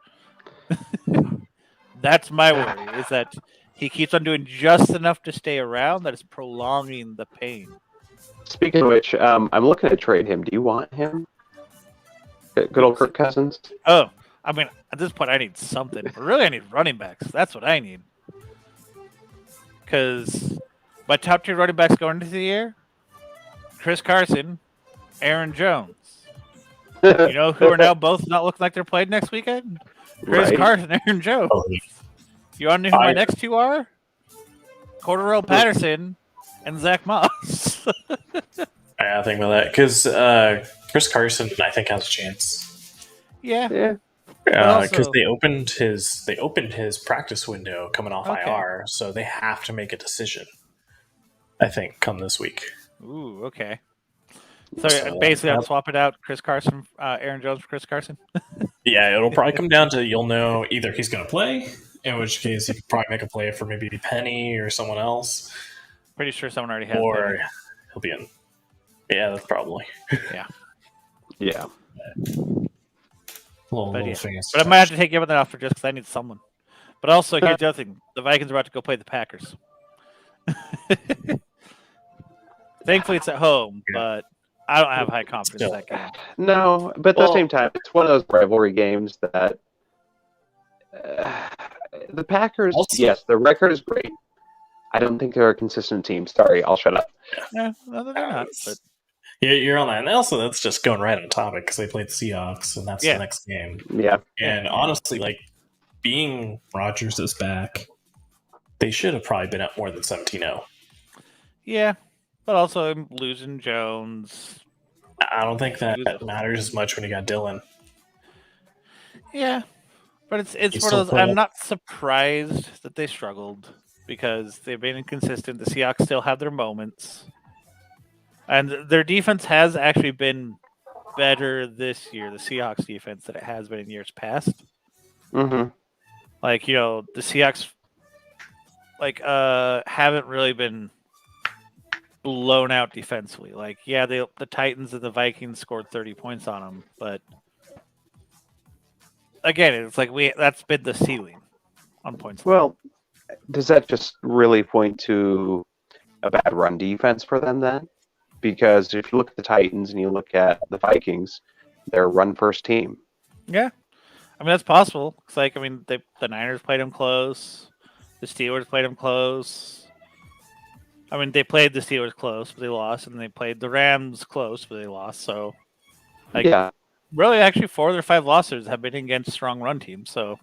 That's my worry, is that he keeps on doing just enough to stay around that is prolonging the pain. Speaking of which, I'm looking to trade him. Do you want him? Good old Kirk Cousins? Oh, I mean, at this point, I need something. But really, I need running backs. That's what I need. Because my top 2 running backs going into the year, Chris Carson, Aaron Jones. You know who are now both not looking like they're played next weekend? Chris Carson, Aaron Jones. You want to know who my next 2 are? Cordarrelle Patterson and Zach Moss. I think about that because Chris Carson, I think, has a chance. Yeah. Because they opened his practice window coming off IR, so they have to make a decision. I think come this week. Ooh, okay. So basically, I'm swapping out Chris Carson, Aaron Jones for Chris Carson. Yeah, it'll probably come down to you'll know either he's going to play, in which case you could probably make a play for maybe Penny or someone else. Pretty sure someone already has. Or Penny. he'll be in. Yeah, that's probably. Yeah. Yeah. Little but I might have to take everything off for just because I need someone. But also, here's the other thing: the Vikings are about to go play the Packers. Thankfully, it's at home, but I don't have high confidence in that game. No, but at the same time, it's one of those rivalry games that the Packers. Yes, the record is great. I don't think they're a consistent team. Sorry, I'll shut up. Yeah, no, they're not. But... You're on that. And also, that's just going right on topic because they played the Seahawks, and that's the next game. Yeah. And honestly, like, being Rodgers is back, they should have probably been up more than 17-0. Yeah, but also losing Jones. I don't think that matters as much when you got Dylan. Yeah, but it's one of those. I'm not surprised that they struggled because they've been inconsistent. The Seahawks still have their moments. And their defense has actually been better this year, the Seahawks defense, than it has been in years past. Mm-hmm. Like, the Seahawks haven't really been blown out defensively. Like, yeah, the Titans and the Vikings scored 30 points on them, but again, it's like that's been the ceiling on points. Well, does that just really point to a bad run defense for them then? Because if you look at the Titans and you look at the Vikings, they're a run first team. Yeah, I mean that's possible. It's like the Niners played them close, the Steelers played them close. I mean they played the Steelers close, but they lost, and they played the Rams close, but they lost. So, Yeah, really, actually, 4 of their 5 losses have been against strong run teams. So,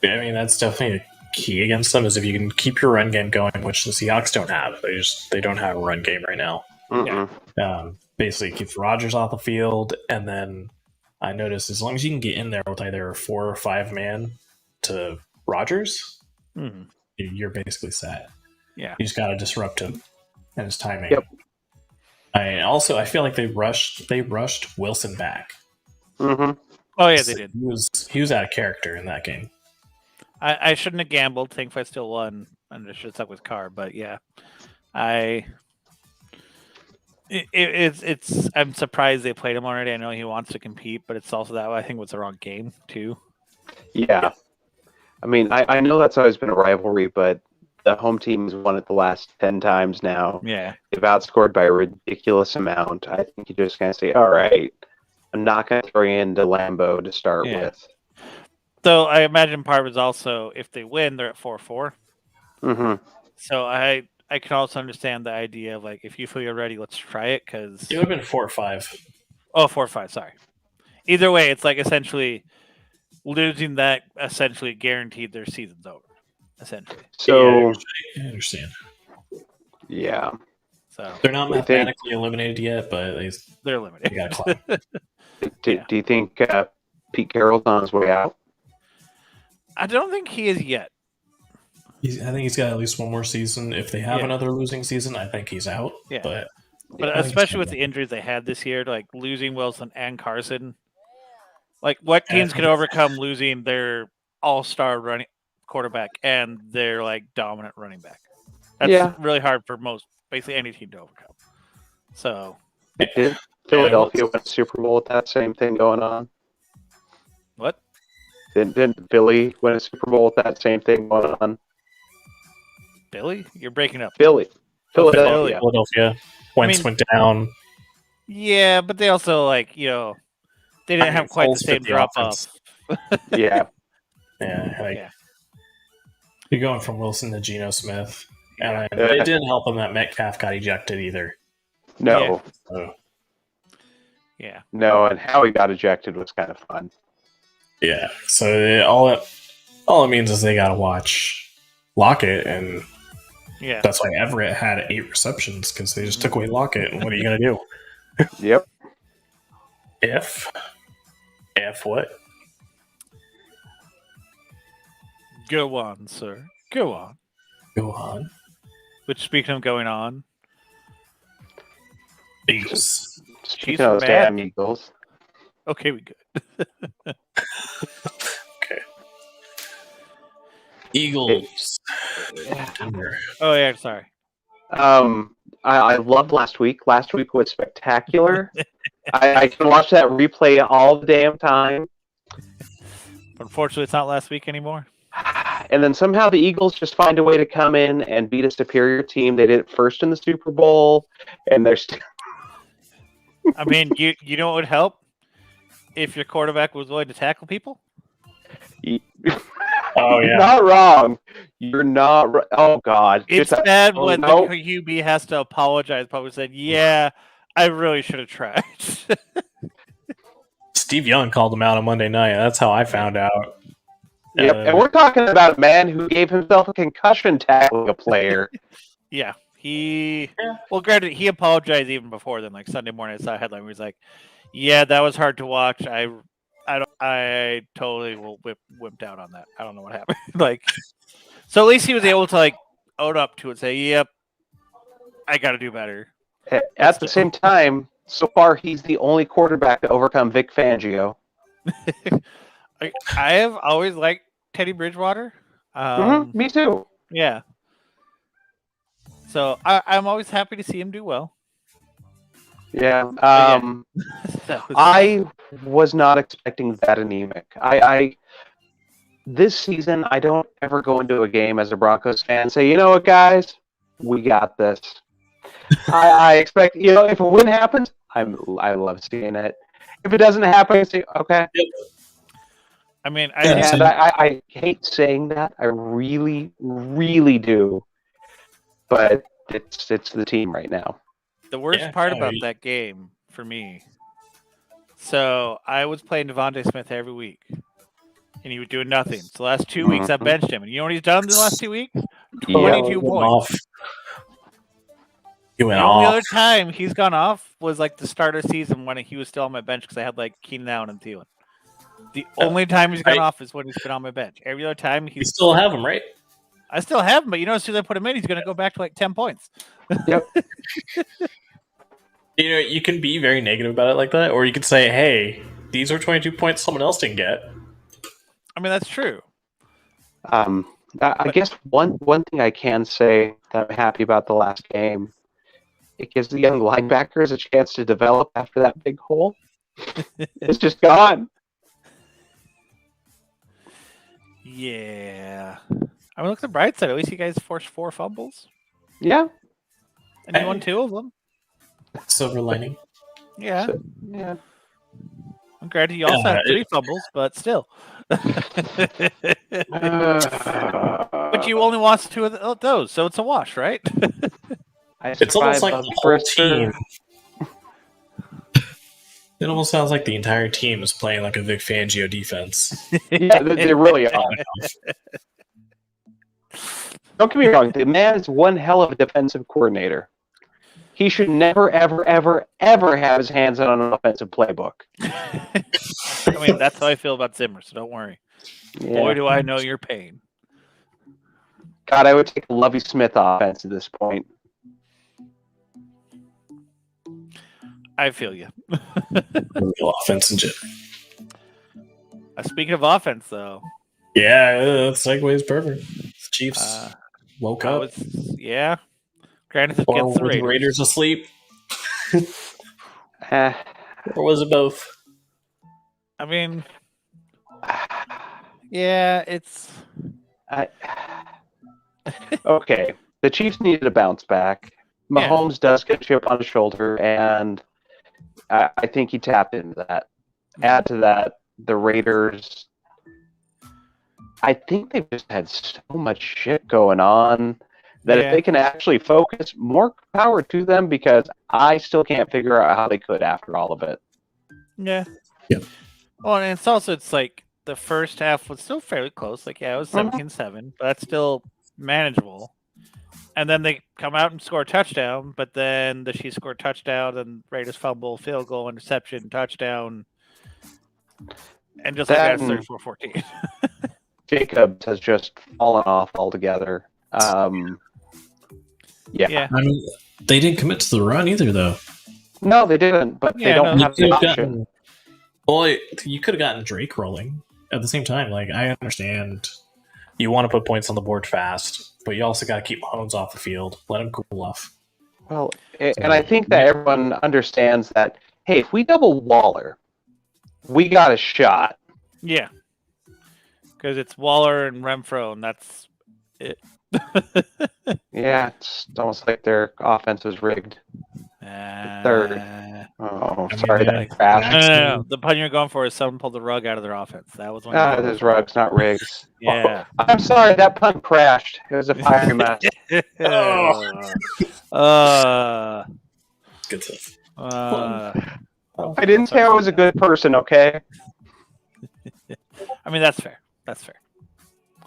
I mean, that's definitely a key against them is if you can keep your run game going, which the Seahawks don't have. They don't have a run game right now. Basically, keeps Rodgers off the field, and then I noticed as long as you can get in there with either 4 or 5 man to Rodgers, you're basically set. Yeah, you just got to disrupt him and his timing. Yep. I feel like they rushed Wilson back. Mm-hmm. Oh yeah, they did. He was out of character in that game. I shouldn't have gambled. Thankfully, I still won, and I should have stuck with Carr. But yeah, I'm surprised they played him already. I know he wants to compete, but it's also that I think was the wrong game too. Yeah. I mean, I know that's always been a rivalry, but the home team has won it the last 10 times now. Yeah. They've outscored by a ridiculous amount. I think you just kind of say, all right, I'm not going to throw you into Lambeau to start with. So I imagine part was also if they win, they're at 4-4. Mm-hmm. So I can also understand the idea of like if you feel you're ready, let's try it because it would have been 4-5. Oh, 4-5. Sorry. Either way, it's like essentially losing that essentially guaranteed their season's over. Essentially. So I understand. Yeah. So they're not mathematically eliminated yet, but they're eliminated. They got to climb. Do you think Pete Carroll's on his way out? I don't think he is yet. I think he's got at least one more season. If they have another losing season, I think he's out. Yeah. But especially with the injuries they had this year, like losing Wilson and Carson, like what teams can overcome losing their all-star running quarterback and their like dominant running back? That's really hard for basically any team to overcome. So, did Philadelphia win a Super Bowl with that same thing going on? What? Didn't Philly win a Super Bowl with that same thing going on? Billy? You're breaking up. Philadelphia. Wentz went down. Yeah, but they also they didn't have quite the same drop off. Yeah. You're going from Wilson to Geno Smith. And it didn't help him that Metcalf got ejected either. No. Yeah. No, and how he got ejected was kind of fun. Yeah. So all it means is they got to watch Lockett, and that's why Everett had 8 receptions because they just took away Lockett. And what are you going to do? Yep. If what? Go on, sir. Go on. Go on. Which, speaking of going on, Eagles. Speaking of those damn Eagles. Okay, we good. Okay. Eagles. Denver. Oh yeah, sorry. I loved last week. Last week was spectacular. I can watch that replay all the damn time. Unfortunately, it's not last week anymore. And then somehow the Eagles just find a way to come in and beat a superior team. They did it first in the Super Bowl, and they're still. I mean, you know what would help if your quarterback was willing to tackle people. Oh yeah, you're not wrong. You're not. Oh God, it's bad when the QB has to apologize. Probably said, "Yeah, I really should have tried." Steve Young called him out on Monday night. That's how I found out. Yep, and we're talking about a man who gave himself a concussion tackling a player. Yeah, well, granted, he apologized even before then. Like Sunday morning, I saw a headline where he's like, "Yeah, that was hard to watch. I totally wimped out on that. I don't know what happened." So at least he was able to own up to it, say, "Yep, I got to do better. At the same time, so far he's the only quarterback to overcome Vic Fangio. I have always liked Teddy Bridgewater. Me too. Yeah. So I'm always happy to see him do well. Yeah. That was- I was not expecting that anemic. I this season I don't ever go into a game as a Broncos fan and say, you know what, guys, we got this. I expect, if a win happens, I love seeing it. If it doesn't happen, I say, okay. I mean, I hate saying that. I really, really do. But it's the team right now. the worst part about that game for me. So I was playing Devontae Smith every week, and he was doing nothing. So the last 2 weeks I benched him, and you know what he's done the last 2 weeks? 22 points. He went The off. only other time he's gone off was like the start of the season when he was still on my bench because I had like Keenan Allen and Thielen. The only time he's gone off is when he's been on my bench. Every other time You still have him, right? I still have him, but as soon as I put him in, he's going to go back to like 10 points. Yep. You can be very negative about it like that, or you could say, hey, these are 22 points someone else didn't get. I mean, that's true. I guess one thing I can say that I'm happy about the last game, it gives the young linebackers a chance to develop after that big hole. It's just gone. Yeah. I mean, look at the bright side. At least you guys forced 4 fumbles. Yeah. And you won 2 of them. Silver lining. Yeah. Yeah. I'm granted you also had 3 fumbles, but still. But you only lost 2 of those, so it's a wash, right? It's almost like the whole team. It almost sounds like the entire team is playing like a Vic Fangio defense. Yeah, they really are. Don't get me wrong. The man is one hell of a defensive coordinator. He should never, ever, ever, ever have his hands on an offensive playbook. I mean, that's how I feel about Zimmer, so don't worry. Yeah. Boy, do I know your pain. God, I would take a Lovie Smith offense at this point. I feel you. Offense and shit. Speaking of offense, though. Yeah, that segue is perfect. The Chiefs woke up. Yeah. Granted, Or against were the the Raiders asleep? Or was it both? I mean, yeah, it's... Okay. The Chiefs needed a bounce back. Mahomes does get a chip on his shoulder, and I think he tapped into that. Add to that, the Raiders, I think they've just had so much shit going on that if they can actually focus, more power to them, because I still can't figure out how they could after all of it. Yeah. Yeah. Well, and it's like the first half was still fairly close. Like, it was 17-7, but that's still manageable. And then they come out and score a touchdown, but then the Chiefs score a touchdown, and Raiders fumble, field goal, interception, touchdown. And just like that, it's 34-14. Jacobs has just fallen off altogether. Yeah. I mean, they didn't commit to the run either, though. No, they didn't, but they don't have the option. Well, you could have gotten Drake rolling at the same time. Like, I understand you want to put points on the board fast, but you also got to keep Mahomes off the field. Let him cool off. Well, and I think that everyone understands that, hey, if we double Waller, we got a shot. Yeah. Because it's Waller and Renfro, and that's it. Yeah, it's almost like their offense is rigged. Third. Oh, sorry, that crashed. No. The pun you're going for is someone pulled the rug out of their offense. That was one. There's rugs, not rigs. Yeah. Oh, I'm sorry, that pun crashed. It was a fiery mess. Good stuff. I didn't say I was a good person, okay? I mean, that's fair. That's fair.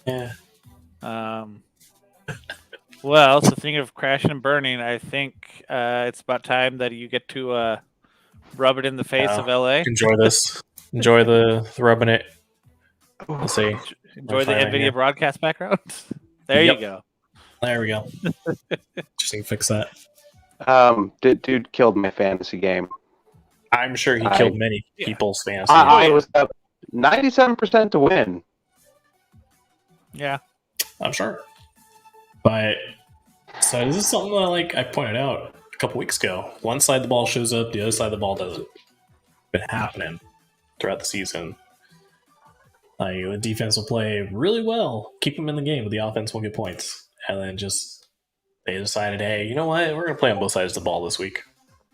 Yeah. Well, so thinking of crashing and burning, I think it's about time that you get to rub it in the face of LA. Enjoy this. Enjoy the rubbing it. We'll see. Enjoy the NVIDIA broadcast background. There you go. There we go. Just need to fix that. Dude killed my fantasy game. I'm sure he killed many people's fantasy. I was up 97% to win. Yeah, I'm sure. But so this is something that, I pointed out a couple weeks ago. One side of the ball shows up, the other side of the ball doesn't. Been happening throughout the season. The defense will play really well, keep them in the game, but the offense will get points. And then they decided, hey, you know what? We're going to play on both sides of the ball this week.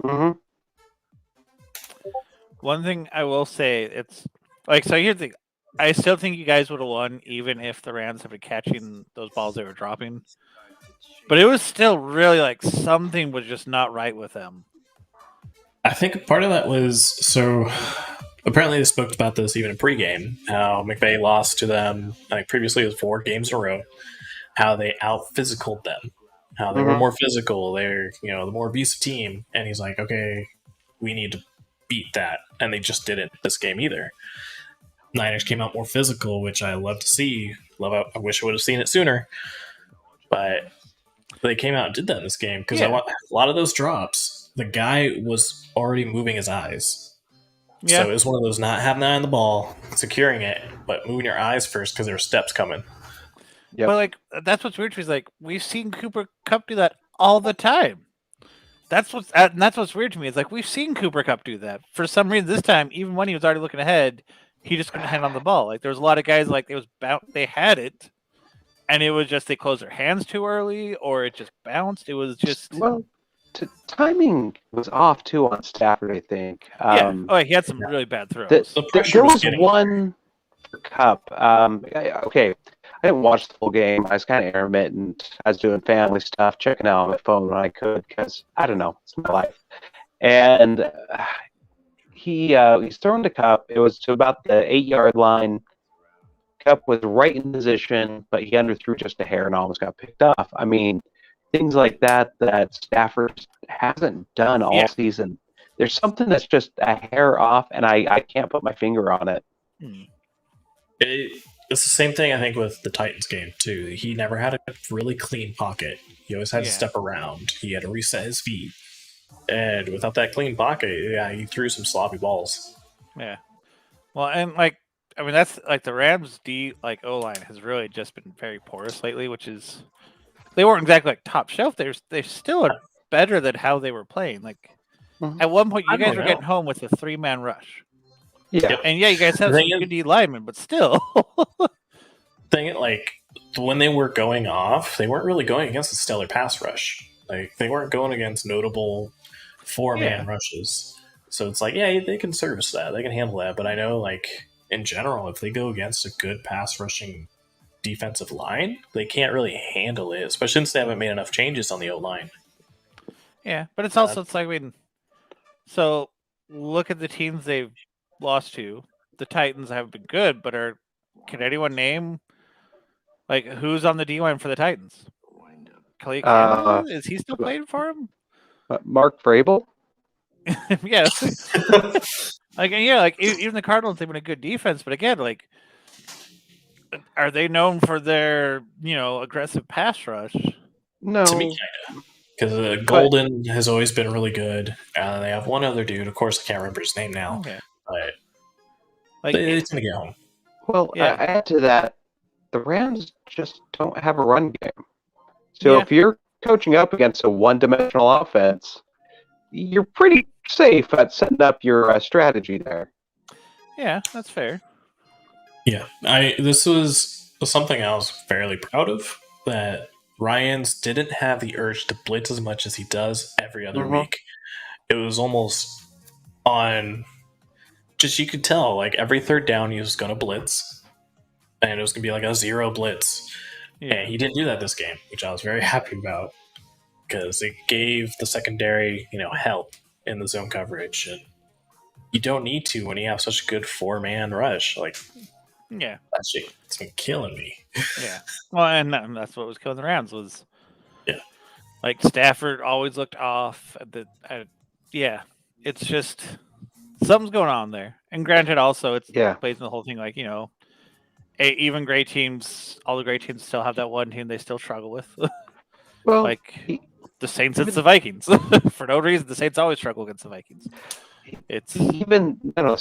Mm-hmm. one thing I will say, it's so here's the thing. I still think you guys would have won even if the Rams had been catching those balls they were dropping. But it was still really something was just not right with them. I think part of that was apparently they spoke about this even in pregame. How McVay lost to them. Previously it was 4 games in a row. How they out physicaled them. How they were more physical. They're the more abusive team. And he's like, okay, we need to beat that. And they just didn't this game either. Niners came out more physical, which I love to see. I wish I would have seen it sooner. But they came out and did that in this game because a lot of those drops, the guy was already moving his eyes. Yeah. So it was one of those not having the eye on the ball, securing it, but moving your eyes first because there were steps coming. Yep. But that's what's weird. Is we've seen Cooper Kupp do that all the time. That's what's weird to me. It's we've seen Cooper Kupp do that. For some reason, this time, even when he was already looking ahead, he just couldn't hand on the ball. There was a lot of guys they had it, and it was just they closed their hands too early, or it just bounced. It was just timing was off too on Stafford, I think. He had some really bad throws. There was one for Kupp. Okay, I didn't watch the full game. I was kind of intermittent. I was doing family stuff, checking out on my phone when I could, because I don't know, it's my life. And he's thrown to Kupp. It was to about the 8-yard line. Kupp was right in position, but he underthrew just a hair and almost got picked off. I mean, things like that Stafford hasn't done all season. There's something that's just a hair off, and I can't put my finger on it. It's the same thing, I think, with the Titans game, too. He never had a really clean pocket. He always had to step around. He had to reset his feet. And without that clean pocket, he threw some sloppy balls. Yeah. Well, and that's the Rams O-line has really just been very porous lately, which is they weren't exactly top shelf. They still are better than how they were playing. At one point, you guys were getting home with a 3-man rush. Yeah, and you guys have some good D linemen, but still. When they were going off, they weren't really going against a stellar pass rush. They weren't going against notable 4-man rushes. So it's they can service that. They can handle that. But I know, in general, if they go against a good pass rushing defensive line, they can't really handle it, especially since they haven't made enough changes on the O-line. Yeah, but it's also, so look at the teams they've lost to. The Titans have been good, but can anyone name who's on the D line for the Titans? Khalil Campbell? Is he still playing for him? Mark Vrabel? Yeah. Even the Cardinals, they've been a good defense, but again, are they known for their aggressive pass rush? No. To me, because Golden has always been really good. They have one other dude, of course, I can't remember his name now, but it's gonna get home. Well, I add to that, the Rams just don't have a run game. So if you're coaching up against a one-dimensional offense, you're pretty safe at setting up your strategy there. Yeah, that's fair. Yeah, this was something I was fairly proud of, that Ryans didn't have the urge to blitz as much as he does every other week. It was almost on, just you could tell, every third down he was going to blitz, and it was going to be a 0 blitz. Yeah. And he didn't do that this game, which I was very happy about, because it gave the secondary, help in the zone coverage. And you don't need to when you have such a good 4-man rush. Yeah, it's been killing me. Yeah, well, and that's what was killing the Rams was, Stafford always looked off. It's just something's going on there. And granted, also it's plays in the whole thing. Even great teams, all the great teams still have that one team they still struggle with. Well, The Saints, it's the Vikings. For no reason, the Saints always struggle against the Vikings. It's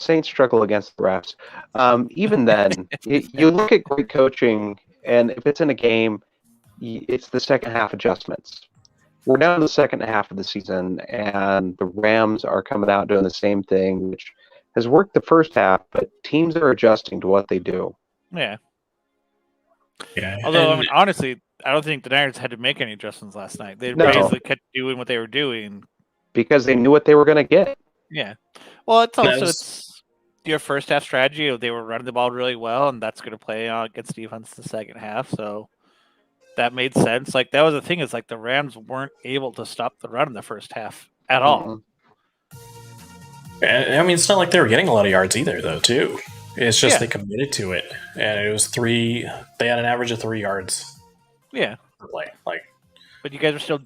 Saints struggle against the refs. Even then, you look at great coaching, and if it's in a game, it's the second half adjustments. We're now in the second half of the season, and the Rams are coming out doing the same thing, which has worked the first half, but teams are adjusting to what they do. Yeah. Yeah. Although, I mean, honestly, I don't think the Niners had to make any adjustments last night. They basically kept doing what they were doing. Because they knew what they were going to get. Yeah. Well, it's also it's your first half strategy. They were running the ball really well, and that's going to play against defense the second half. So that made sense. Like, that was the thing is, like, the Rams weren't able to stop the run in the first half at all. I mean, it's not like they were getting a lot of yards either, though, too. It's just they committed to it, and it was 3. They had an average of 3 yards. Yeah. Per play, like. But you guys are still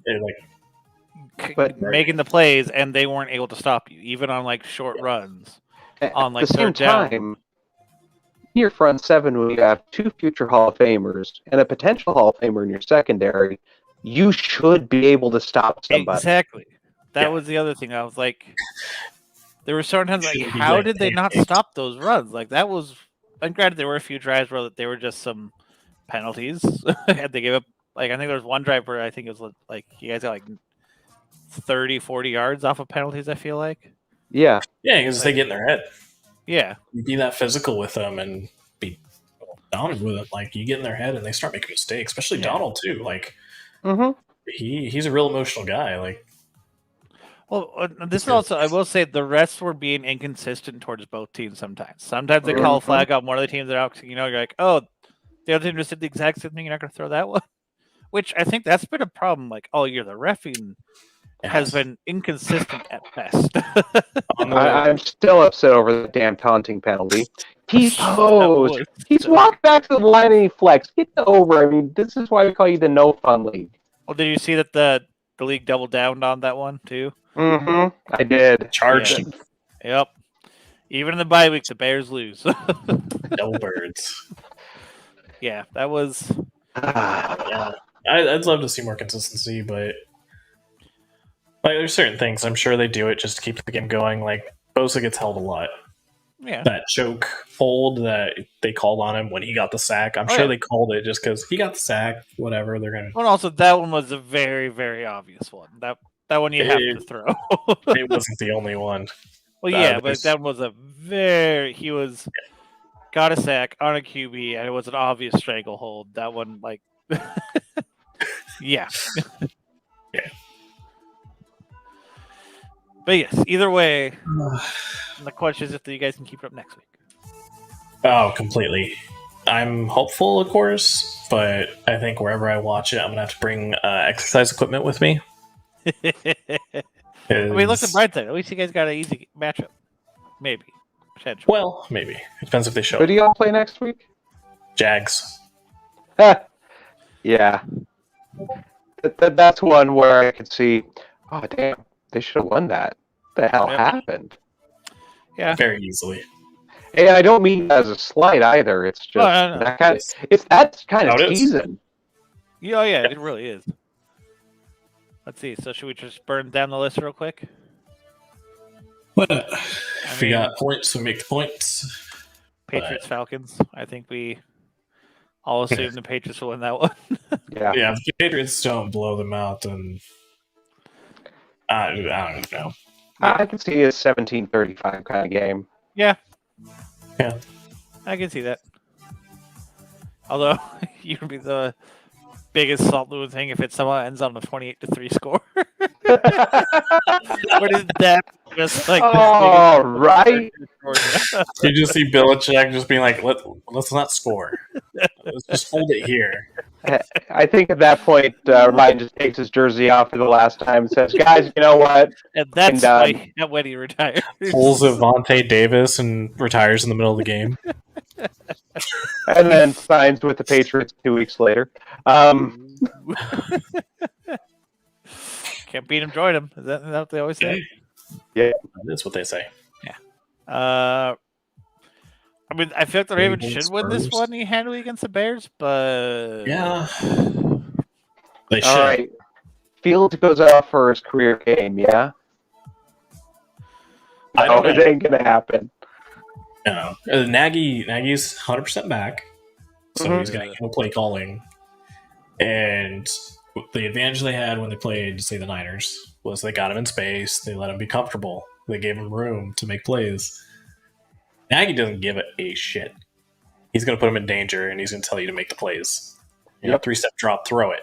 making the plays, and they weren't able to stop you, even on like short runs. On like at the same time, your front seven, when you have 2 future Hall of Famers and a potential Hall of Famer in your secondary, you should be able to stop somebody. Exactly. That was the other thing. I was like, there were certain times like, how did they not stop those runs? Like, that was. And granted, there were a few drives where they were just some penalties, and they gave up. Like, I think there was one drive where I think it was like you guys got like 30, 40 yards off of penalties, I feel like. Yeah. Yeah, because they get in their head. Yeah. You be that physical with them and be dominant with it. Like, you get in their head and they start making mistakes, especially Donald, too. Like, he's a real emotional guy. Like, well, this is also, I will say, the refs were being inconsistent towards both teams sometimes. Sometimes they call a flag on one of the teams that out, you're like, oh, the other team just did the exact same thing, you're not going to throw that one? Which I think that's been a problem, like, all year. The reffing has been inconsistent at best. I'm still upset over the damn taunting penalty. He's posed. He's walked back to the line and he flexed. Get over. I mean, this is why we call you the no fun league. Well, did you see that the league doubled down on that one too? I did. Charged him. Yep. Even in the bye week, the Bears lose. No birds. Yeah, that was. Yeah, I'd love to see more consistency, but like, there's certain things I'm sure they do it just to keep the game going. Like, Bosa gets held a lot. Yeah. That choke hold that they called on him when he got the sack. I'm sure they called it just because he got the sack. Whatever, they're gonna. Well, also that one was a very, very obvious one. That one you have to throw. It wasn't the only one. Well, yeah, but that was a very. He was got a sack on a QB, and it was an obvious stranglehold. That one, like, yeah. Yeah. But yes, either way, the question is if you guys can keep it up next week. Oh, completely. I'm hopeful, of course, but I think wherever I watch it, I'm gonna have to bring exercise equipment with me. I mean, look at the bright side. At least you guys got an easy matchup. Maybe. Potentially. Well, maybe. It depends if they show. Who do y'all play next week? Jags. Yeah. That's one where I could see, oh, damn, they should have won that. The hell happened? Yeah. Very easily. And I don't mean as a slight either. It's just that kind of, that's kind of teasing. Yeah, it really is. Let's see. So should we just burn down the list real quick? If we got points, we make the points. Patriots, Falcons. I think we all assume the Patriots will win that one. Yeah, if the Patriots don't blow them out, then I don't know. I can see a 17-35 kind of game. Yeah. Yeah. I can see that. Although, you would be the biggest Salt Lewin thing if it somehow ends on a 28-3 score. What is that? Just like right. You just see Belichick just being like, let's not score. Let's just hold it here. I think at that point, Ryan just takes his jersey off for the last time and says, guys, you know what? And that's why when he retires. Pulls Avonte Davis and retires in the middle of the game. And then signs with the Patriots 2 weeks later. Can't beat him, join him. Is that what they always say? Yeah. That's what they say. Yeah. I mean, I feel like the Ravens should win this one handily against the Bears, but yeah, they should. All right. Fields goes out for his career game, yeah? I don't it know. ain't gonna happen. No, Nagy's 100% back, so he's going to handle play calling. And the advantage they had when they played, say, the Niners was they got him in space, they let him be comfortable, they gave him room to make plays. Nagy doesn't give a shit. He's going to put him in danger, and he's going to tell you to make the plays. You know, 3-step drop, throw it.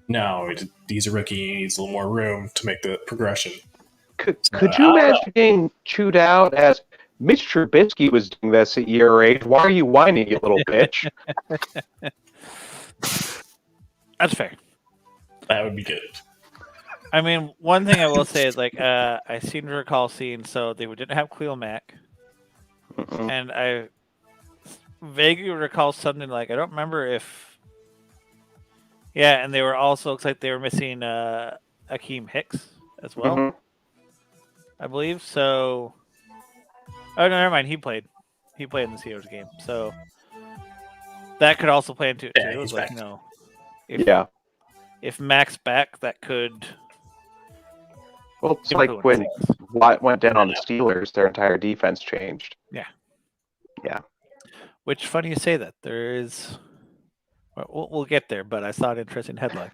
No, he's a rookie. He needs a little more room to make the progression. Could you imagine getting chewed out as Mitch Trubisky was doing this at your age? Why are you whining, you little bitch? That's fair. That would be good. I mean, one thing I will say is I seem to recall seeing so they didn't have Khalil Mack, and I vaguely recall something like I don't remember if and they were also looks like they were missing Akeem Hicks as well, I believe. So, oh no, never mind. He played in the Steelers game, so that could also play into it too. Yeah, It was he's like back. if Mac's back, that could. Well, it's like when Watt went down on the Steelers, their entire defense changed. Yeah. Yeah. Which, funny you say that. There is... We'll get there, but I saw an interesting headline.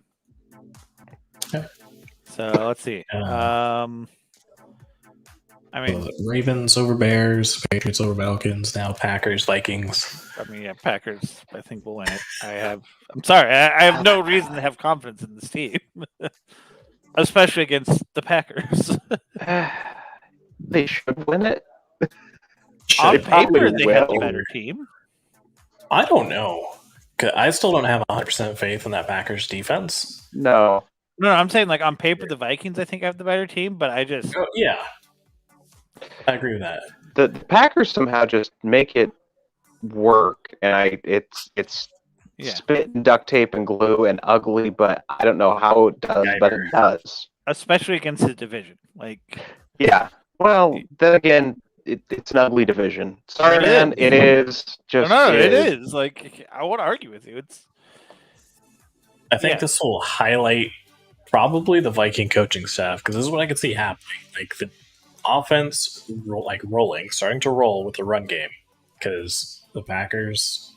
So, let's see. I mean... Ravens over Bears, Patriots over Falcons, now Packers, Vikings. I mean, yeah, Packers, I think will win it. I'm sorry, I have no reason to have confidence in this team. Especially against the Packers. They should win it. On paper, they have a better team. I don't know. I still don't have 100% faith in that Packers defense. No, I'm saying on paper, the Vikings, I think, have the better team, but I just... yeah. I agree with that. The Packers somehow just make it work, and it's spit and duct tape and glue and ugly, but I don't know how it does, but it does. Especially against the division. Yeah. Well, then again, it's an ugly division. Sorry, man. It is. Just it is. I won't argue with you. I think this will highlight probably the Viking coaching staff, because this is what I can see happening. The offense, starting to roll with the run game, because the Packers...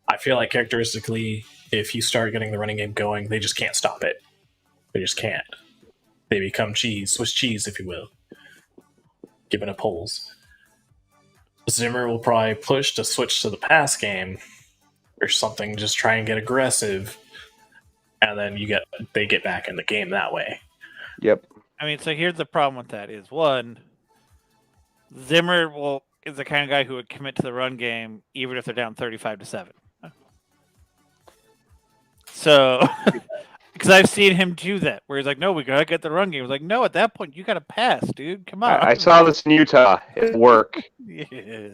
I feel like characteristically, if you start getting the running game going, they just can't stop it. They just can't. They become Swiss cheese, if you will, giving up holes. Zimmer will probably push to switch to the pass game or something, just try and get aggressive, and then they get back in the game that way. Yep. I mean, so here's the problem with that is, one, Zimmer is the kind of guy who would commit to the run game even if they're down 35-7. So, because I've seen him do that, where he's like, "No, we gotta get the run game." He's like, "No, at that point, you gotta pass, dude. Come on." I saw this in Utah. It worked. Yeah.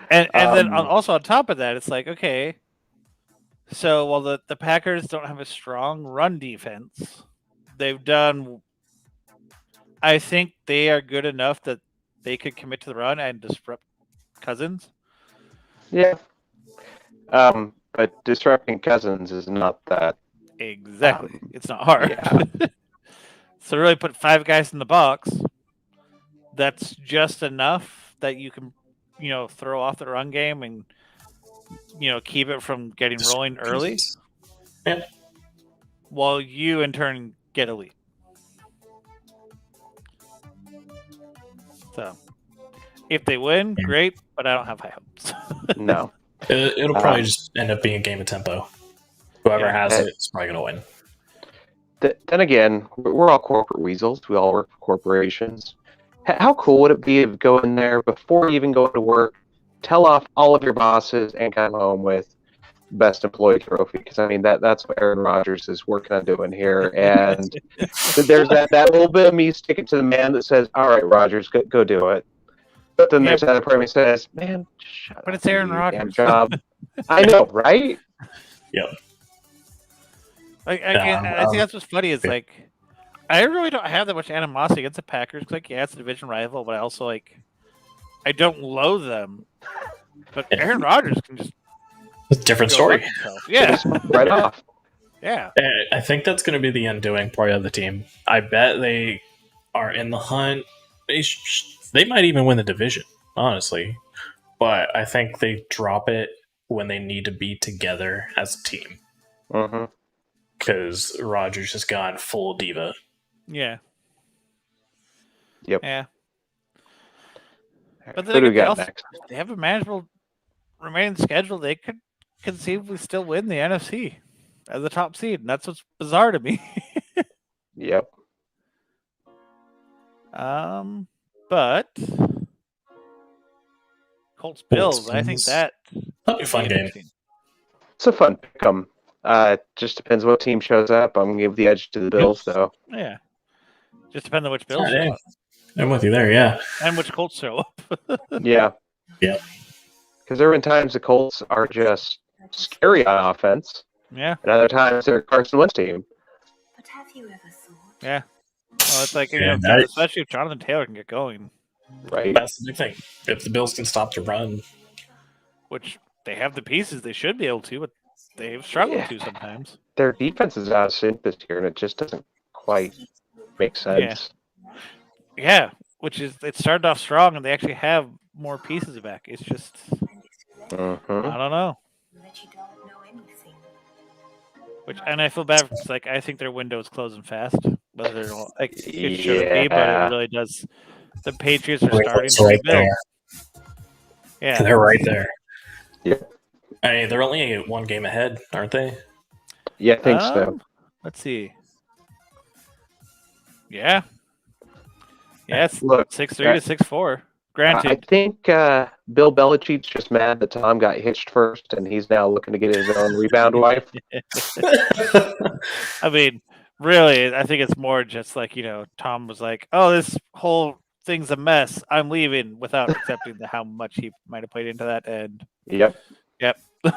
and then also on top of that, it's like, okay, so while the Packers don't have a strong run defense, they've done. I think they are good enough that they could commit to the run and disrupt Cousins. Yeah. But disrupting Cousins is not that. Exactly. It's not hard. Yeah. So really put 5 guys in the box. That's just enough that you can, throw off the run game and, keep it from getting rolling early. Yeah. While you, in turn, get a lead. So, if they win, great, but I don't have high hopes. No. It'll probably just end up being a game of tempo. Whoever has it is probably going to win. Then again, we're all corporate weasels. We all work for corporations. How cool would it be to go in there before you even go to work, tell off all of your bosses, and come home with best employee trophy? Because, I mean, that's what Aaron Rodgers is working on doing here. And there's that little bit of me sticking to the man that says, all right, Rodgers, go do it. But then there's another part of me says, man, shut up. But it's Aaron Rodgers. Job. I know, right? Yep. I think that's what's funny is I really don't have that much animosity against the Packers. It's a division rival, but I also I don't loathe them. But Aaron Rodgers can just it's a different story. Yeah, right off. Yeah. I think that's going to be the undoing part of the team. I bet they are in the hunt. They might even win the division, honestly. But I think they drop it when they need to be together as a team. Because Rodgers has gone full diva. Yeah. Yep. Yeah. But Who do we got next? They have a manageable remaining schedule. They could conceivably still win the NFC as the top seed, and that's what's bizarre to me. Yep. But Colts Bills, I think that'll be a fun game. It's a fun pick 'em. Just depends what team shows up. I'm gonna give the edge to the Bills, though. Yeah. Just depends on which Bills show up. I'm with you there, yeah. And which Colts show up. Yeah. Yeah. Because there have been times the Colts are just scary on offense. Yeah. And other times they're Carson Wentz team. But have you ever thought? Yeah. Well, it's like, especially if Jonathan Taylor can get going. Right. That's the big thing. If the Bills can stop the run. Which they have the pieces, they should be able to, but they've struggled to sometimes. Their defense is out of sync this year, and it just doesn't quite make sense. Yeah. Which is, it started off strong, and they actually have more pieces back. It's just, I don't know. That you don't know anything. And I feel bad because, like, I think their window is closing fast. Whether like it shouldn't be, but it really does. The Patriots are starting to rebuild. Yeah, they're right there. Yep. Hey, they're only one game ahead, aren't they? Yeah, I think so. Let's see. Yeah. Yes. Look, 6-3 to 6-4. Granted, I think Bill Belichick's just mad that Tom got hitched first, and he's now looking to get his own rebound wife. I mean, really, I think it's more just like, Tom was like, "Oh, this whole thing's a mess. I'm leaving," without accepting how much he might have played into that. And Yep. And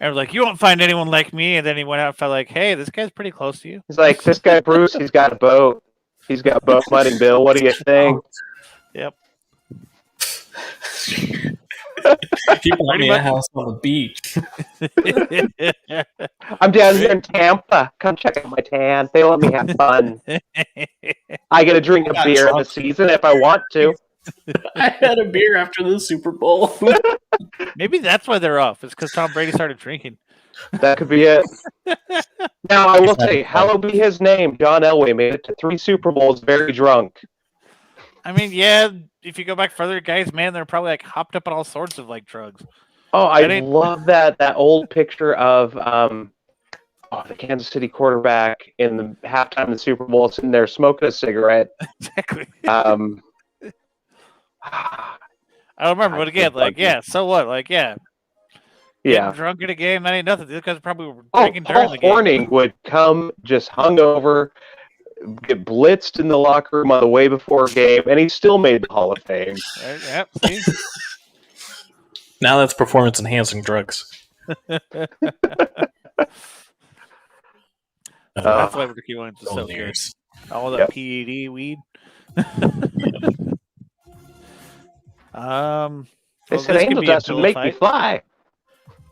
was like, "You won't find anyone like me." And then he went out and felt like, "Hey, this guy's pretty close to you." He's like, "This guy Bruce, he's got a boat. He's got boat money, Bill. What do you think?" Yep. People want me a house on the beach. I'm down here in Tampa. Come check out my tan. They let me have fun. I get to drink a beer in the season if I want to. I had a beer after the Super Bowl. Maybe that's why they're off. It's because Tom Brady started drinking. That could be it. Now, I will say, hallowed be his name. John Elway made it to 3 Super Bowls very drunk. I mean, yeah, if you go back further, guys, man, they're probably like hopped up on all sorts of like drugs. Oh, I love that old picture of the Kansas City quarterback in the halftime of the Super Bowl sitting there smoking a cigarette. Exactly. I don't remember, but again, like, yeah, so what? Like, yeah. Yeah. Drunk at a game, that ain't nothing. These guys probably were drinking during the game. Paul Hornung would come just hungover, get blitzed in the locker room on the way before a game, and he still made the Hall of Fame. Yep, see? Now that's performance-enhancing drugs. That's why Ricky Williams is so good. All that PED weed. They said angel dust would make me fly.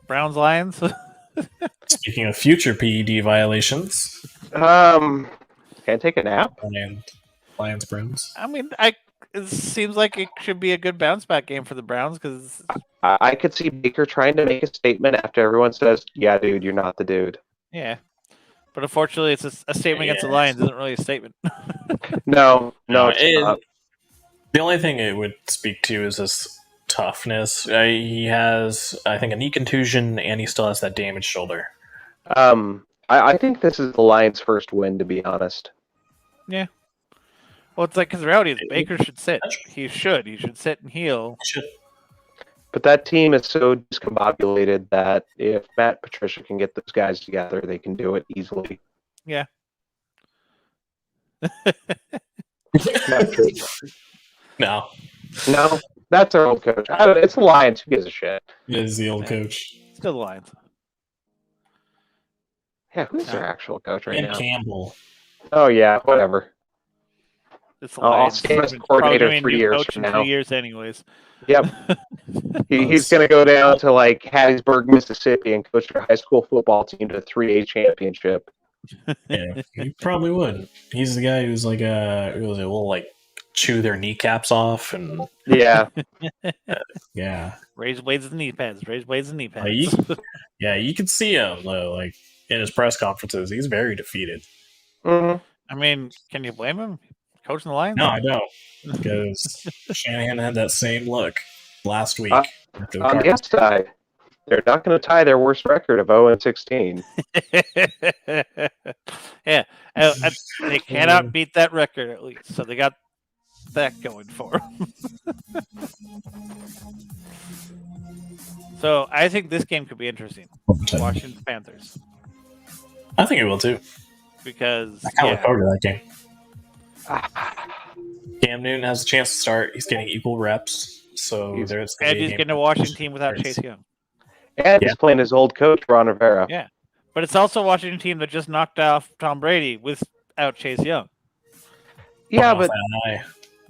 Browns Lions. Speaking of future PED violations, can I take a nap? Lions Browns. I mean, it seems like it should be a good bounce back game for the Browns because I could see Baker trying to make a statement after everyone says, "Yeah, dude, you're not the dude." Yeah, but unfortunately, it's a statement against the Lions. Isn't really a statement. No, it's not. The only thing it would speak to is this toughness. He has, I think, a knee contusion, and he still has that damaged shoulder. I think this is the Lions' first win, to be honest. Yeah. Well, it's like, because the reality is Baker should sit. He should sit and heal. But that team is so discombobulated that if Matt Patricia can get those guys together, they can do it easily. Yeah. Not true. No, that's our old coach. It's the Lions. Who gives a shit? It is the old coach. Still the Lions. Yeah, who's their actual coach right now? Campbell. Oh, yeah, whatever. It's the I'll Lions. stay as It's coordinator probably gonna be a 3 new years coach from in now. 2 years, anyways. Yep. He's going to go down to like Hattiesburg, Mississippi, and coach their high school football team to a 3A championship. Yeah, he probably would. He's the guy who's like who will like chew their kneecaps off and Yeah. yeah. Raise weights and knee pads. Raise weights and knee pads. You can see him though, like in his press conferences. He's very defeated. Mm-hmm. I mean, can you blame him? Coaching the Lions? No, I don't, because Shanahan had that same look last week. On after the Cardinals. upside, they're not going to tie their worst record of 0-16. Yeah, they cannot beat that record at least, so they got that going for them. So I think this game could be interesting. Washington Panthers, I think it will too. because I kind of look forward to that game. Cam Newton has a chance to start. He's getting equal reps, so there's and he's getting a Washington team without Chase Young. And he's playing his old coach, Ron Rivera. Yeah, but it's also a Washington team that just knocked off Tom Brady without Chase Young. Yeah, but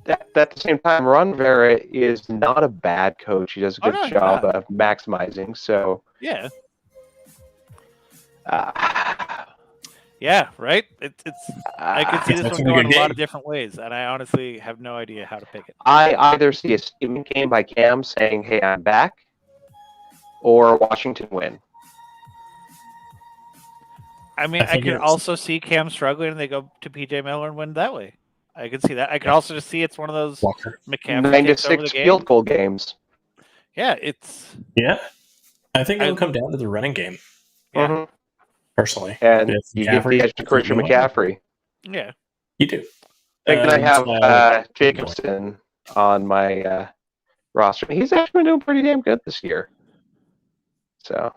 at the same time, Ron Rivera is not a bad coach. He does a good job of maximizing. So yeah, yeah, right. It's I can see this one going a lot of different ways, and I honestly have no idea how to pick it. I either see a statement game by Cam saying, "Hey, I'm back," or Washington win. I mean, I could also see Cam struggling, and they go to PJ Miller and win that way. I could see that. I could also just see it's one of those McCaffrey 9-6 field goal games. Yeah, it's. Yeah, I think it'll come down to the running game. Yeah. Mm-hmm. Personally, and you give the edge to Christian McCaffrey. Yeah, you do. And I have Jacobson on my roster. He's actually been doing pretty damn good this year. So,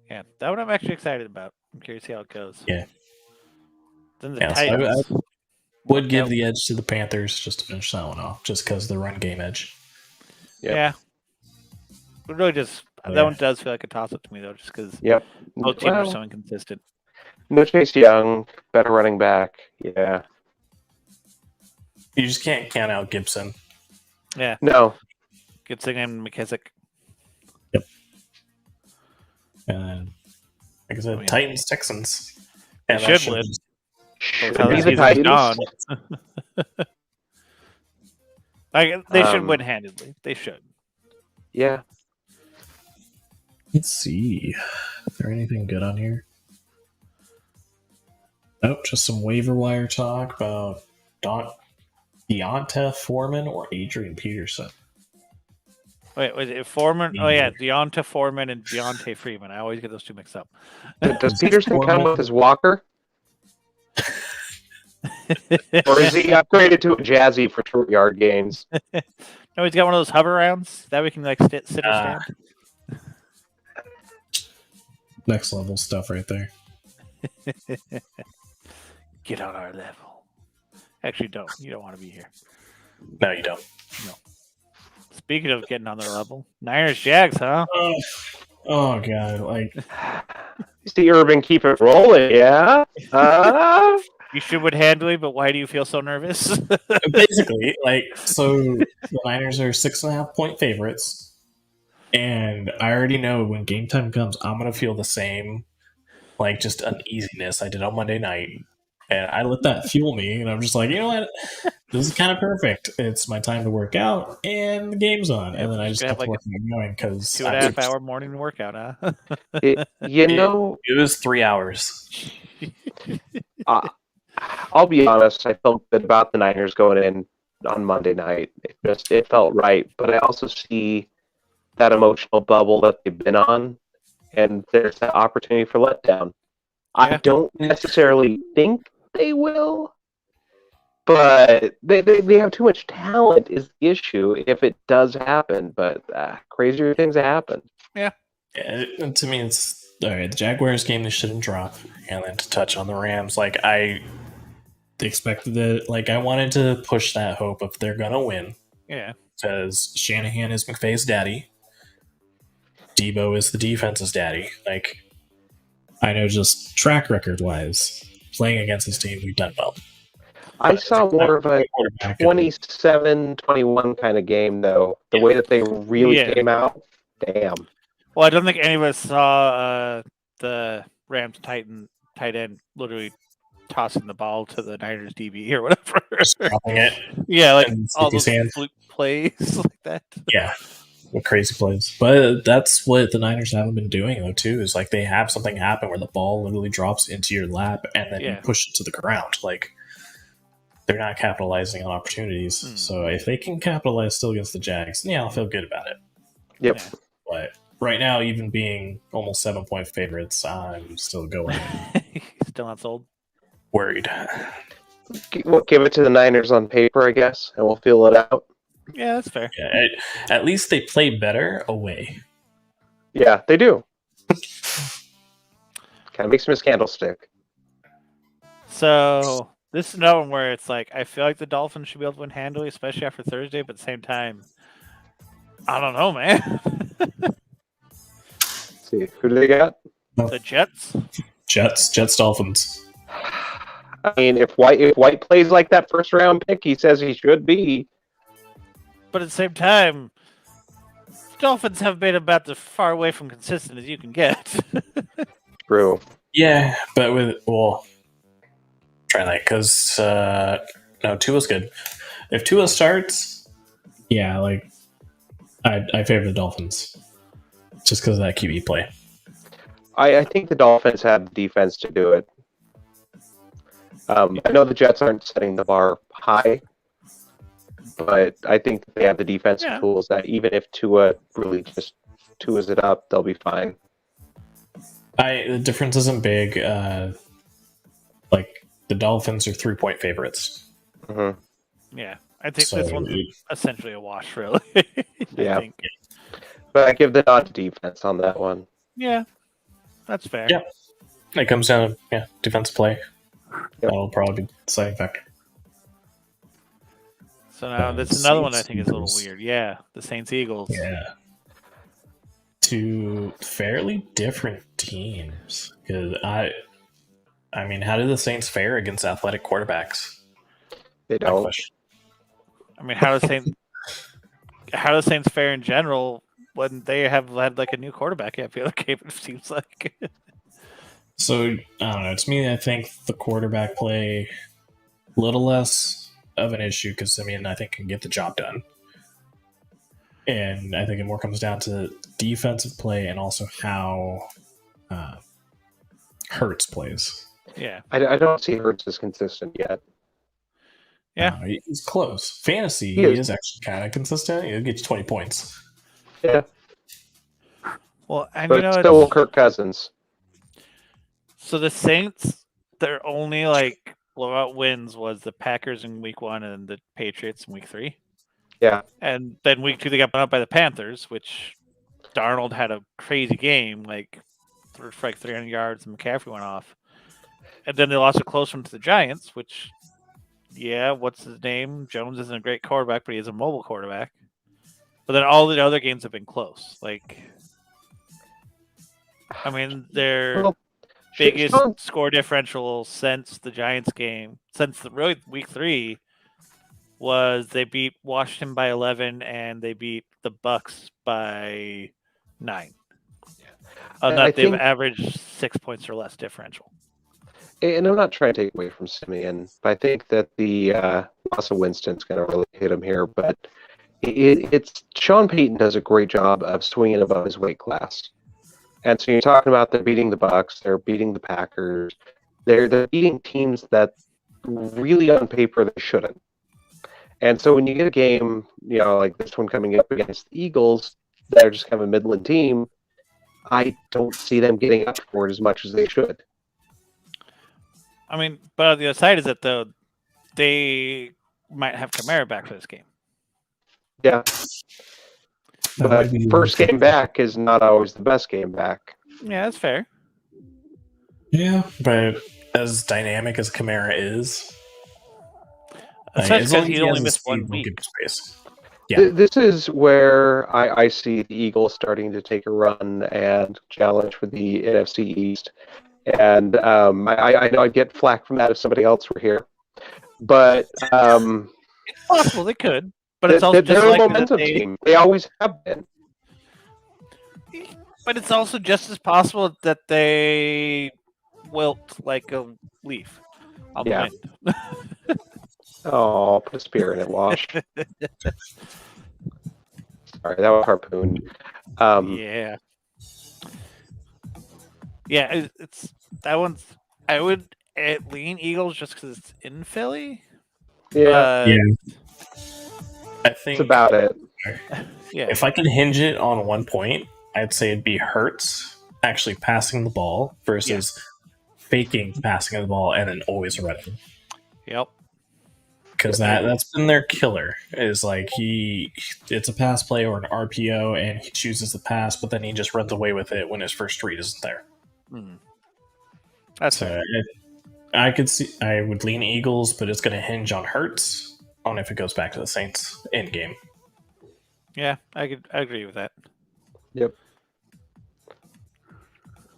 yeah, that one I'm actually excited about. I'm curious how it goes. Yeah. Then the Titans. I would give the edge to the Panthers just to finish that one off, just because the run game edge. Yep. Yeah. But really, just that one does feel like a toss-up to me, though, just because both teams are so inconsistent. No Chase Young, better running back. Yeah. You just can't count out Gibson. Yeah. No. Gibson and McKissick. Yep. And like I said, Titans, Texans. They should win. Be the Titans. They should win handedly. They should. Yeah. Let's see. Is there anything good on here? Nope, just some waiver wire talk about Deonta Foreman or Adrian Peterson. Wait, was it Foreman? Oh, yeah, Deonta Foreman and Deontay Freeman. I always get those two mixed up. Does Peterson come with his walker? Or is he upgraded to a Jazzy for short yard gains? No, he's got one of those hover rounds that we can like sit or stand. Next level stuff right there. Get on our level. Actually, don't. You don't want to be here. No, you don't. No. Speaking of getting on their level, Niners Jags, huh? Oh God! Like, see Urban keep it rolling, yeah. You should win handily, but why do you feel so nervous? Basically, so the Niners are 6.5 point favorites, and I already know when game time comes, I'm gonna feel the same, just uneasiness I did on Monday night, and I let that fuel me, and I'm just like, you know what, this is kind of perfect. It's my time to work out, and the game's on, and then I just kept working and going because 2.5 hour morning workout, huh? It was 3 hours. I'll be honest. I felt good about the Niners going in on Monday night. It felt right, but I also see that emotional bubble that they've been on, and there's that opportunity for letdown. I don't necessarily think they will, but they have too much talent is the issue if it does happen. But crazier things happen. Yeah, to me, it's all right. The Jaguars game they shouldn't drop, and then to touch on the Rams, I expected it. I wanted to push that hope if they're gonna win. Yeah, because Shanahan is McVay's daddy. Debo is the defense's daddy. I know just track record wise, playing against his team, we've done well. I saw more of a quarterback. 27-21 kind of game, though. The way that they really Yeah. came out, damn. Well, I don't think any of us saw the Rams tight end literally tossing the ball to the Niners DB or whatever. Just dropping it. Yeah, like And all those safety's hand. fluke plays like that. Yeah. With crazy plays. But that's what the Niners haven't been doing, though, too, is like they have something happen where the ball literally drops into your lap and then you Yeah. push it to the ground. Like, they're not capitalizing on opportunities. So if they can capitalize still against the Jags, then yeah, I'll feel good about it. Yep. Yeah. But right now, even being almost 7-point favorites, I'm still going Still not sold. worried. We'll give it to the Niners on paper, I guess, and we'll feel it out. Yeah, that's fair. Yeah, at least they play better away. Yeah, they do. Kind of makes me a candlestick. So this is another one where it's like I feel like the Dolphins should be able to win handily, especially after Thursday. But at the same time, I don't know, man. Let's see, who do they got? The Jets. Jets, Dolphins. I mean, if White plays like that first round pick, he says he should be. But at the same time, Dolphins have been about as far away from consistent as you can get. True. Yeah, but try that because no, Tua's good. If Tua starts, yeah, like I favor the Dolphins just because of that QB play. I think the Dolphins have the defense to do it. I know the Jets aren't setting the bar high, but I think they have the defensive tools that even if Tua really just Tua's it up, they'll be fine. The difference isn't big. Like the Dolphins are 3-point favorites. Mm-hmm. Yeah, I think So, this one's essentially a wash, really. Yeah. think. But I give the nod to defense on that one. Yeah, that's fair. Yeah. It comes down to defensive play. That'll probably be the deciding factor. So now this is another one I think is a little weird. Yeah, the Saints Eagles. Yeah. Two fairly different teams. Because I mean, how do the Saints fare against athletic quarterbacks? They don't. I mean, how do Saints fare in general when they have had like a new quarterback every other game? It seems like. So I don't know. To me, I think the quarterback play a little less of an issue because I think can get the job done, and I think it more comes down to defensive play and also how Hurts plays. Yeah, I don't see Hurts as consistent yet. Yeah, he's close. Fantasy, he is actually kind of consistent. He'll get you 20 points. Yeah, well, and but still Kirk Cousins. So the Saints, their only like blowout wins was the Packers in week 1 and the Patriots in week 3. Yeah. And then week 2 they got up by the Panthers, which Darnold had a crazy game, like for like 300 yards and McCaffrey went off. And then they lost a close one to the Giants, which what's his name? Jones isn't a great quarterback, but he is a mobile quarterback. But then all the other games have been close. Like I mean, they're biggest score differential since the Giants game, since week 3, was they beat Washington by 11 and they beat the Bucks by 9. They've averaged 6 points or less differential. And I'm not trying to take away from Simeon, but I think that the loss of Winston's going to really hit him here. But it's Sean Payton does a great job of swinging above his weight class. And so you're talking about they're beating the Bucks, they're beating the Packers, they're beating teams that really on paper they shouldn't. And so when you get a game, like this one coming up against the Eagles, that are just kind of a Midland team, I don't see them getting up for it as much as they should. I mean, but on the other side is that they might have Kamara back for this game. Yeah. But first game back is not always the best game back. Yeah, that's fair. Yeah, but as dynamic as Kamara is, especially because he only missed 1 week. Yeah. This is where I see the Eagles starting to take a run and challenge for the NFC East. And I know I'd get flack from that if somebody else were here. but It's possible they could, but it's also they're just a like momentum team. They always have been. But it's also just as possible that they wilt like a leaf on the Yeah. wind. Oh, put a spear in it, Wash. Sorry, that was harpoon. Yeah. Yeah, it's that one's. I would lean Eagles just because it's in Philly. Yeah, Yeah. But I think it's about it. yeah, if I can hinge it on one point, I'd say it'd be Hurts actually passing the ball versus faking passing the ball and then always running. yep. Because that's been their killer. Is like it's a pass play or an RPO, and he chooses the pass, but then he just runs away with it when his first read isn't there. That's So fair. I could see I would lean Eagles, but it's going to hinge on Hurts on if it goes back to the Saints in game. Yeah, I agree with that. Yep.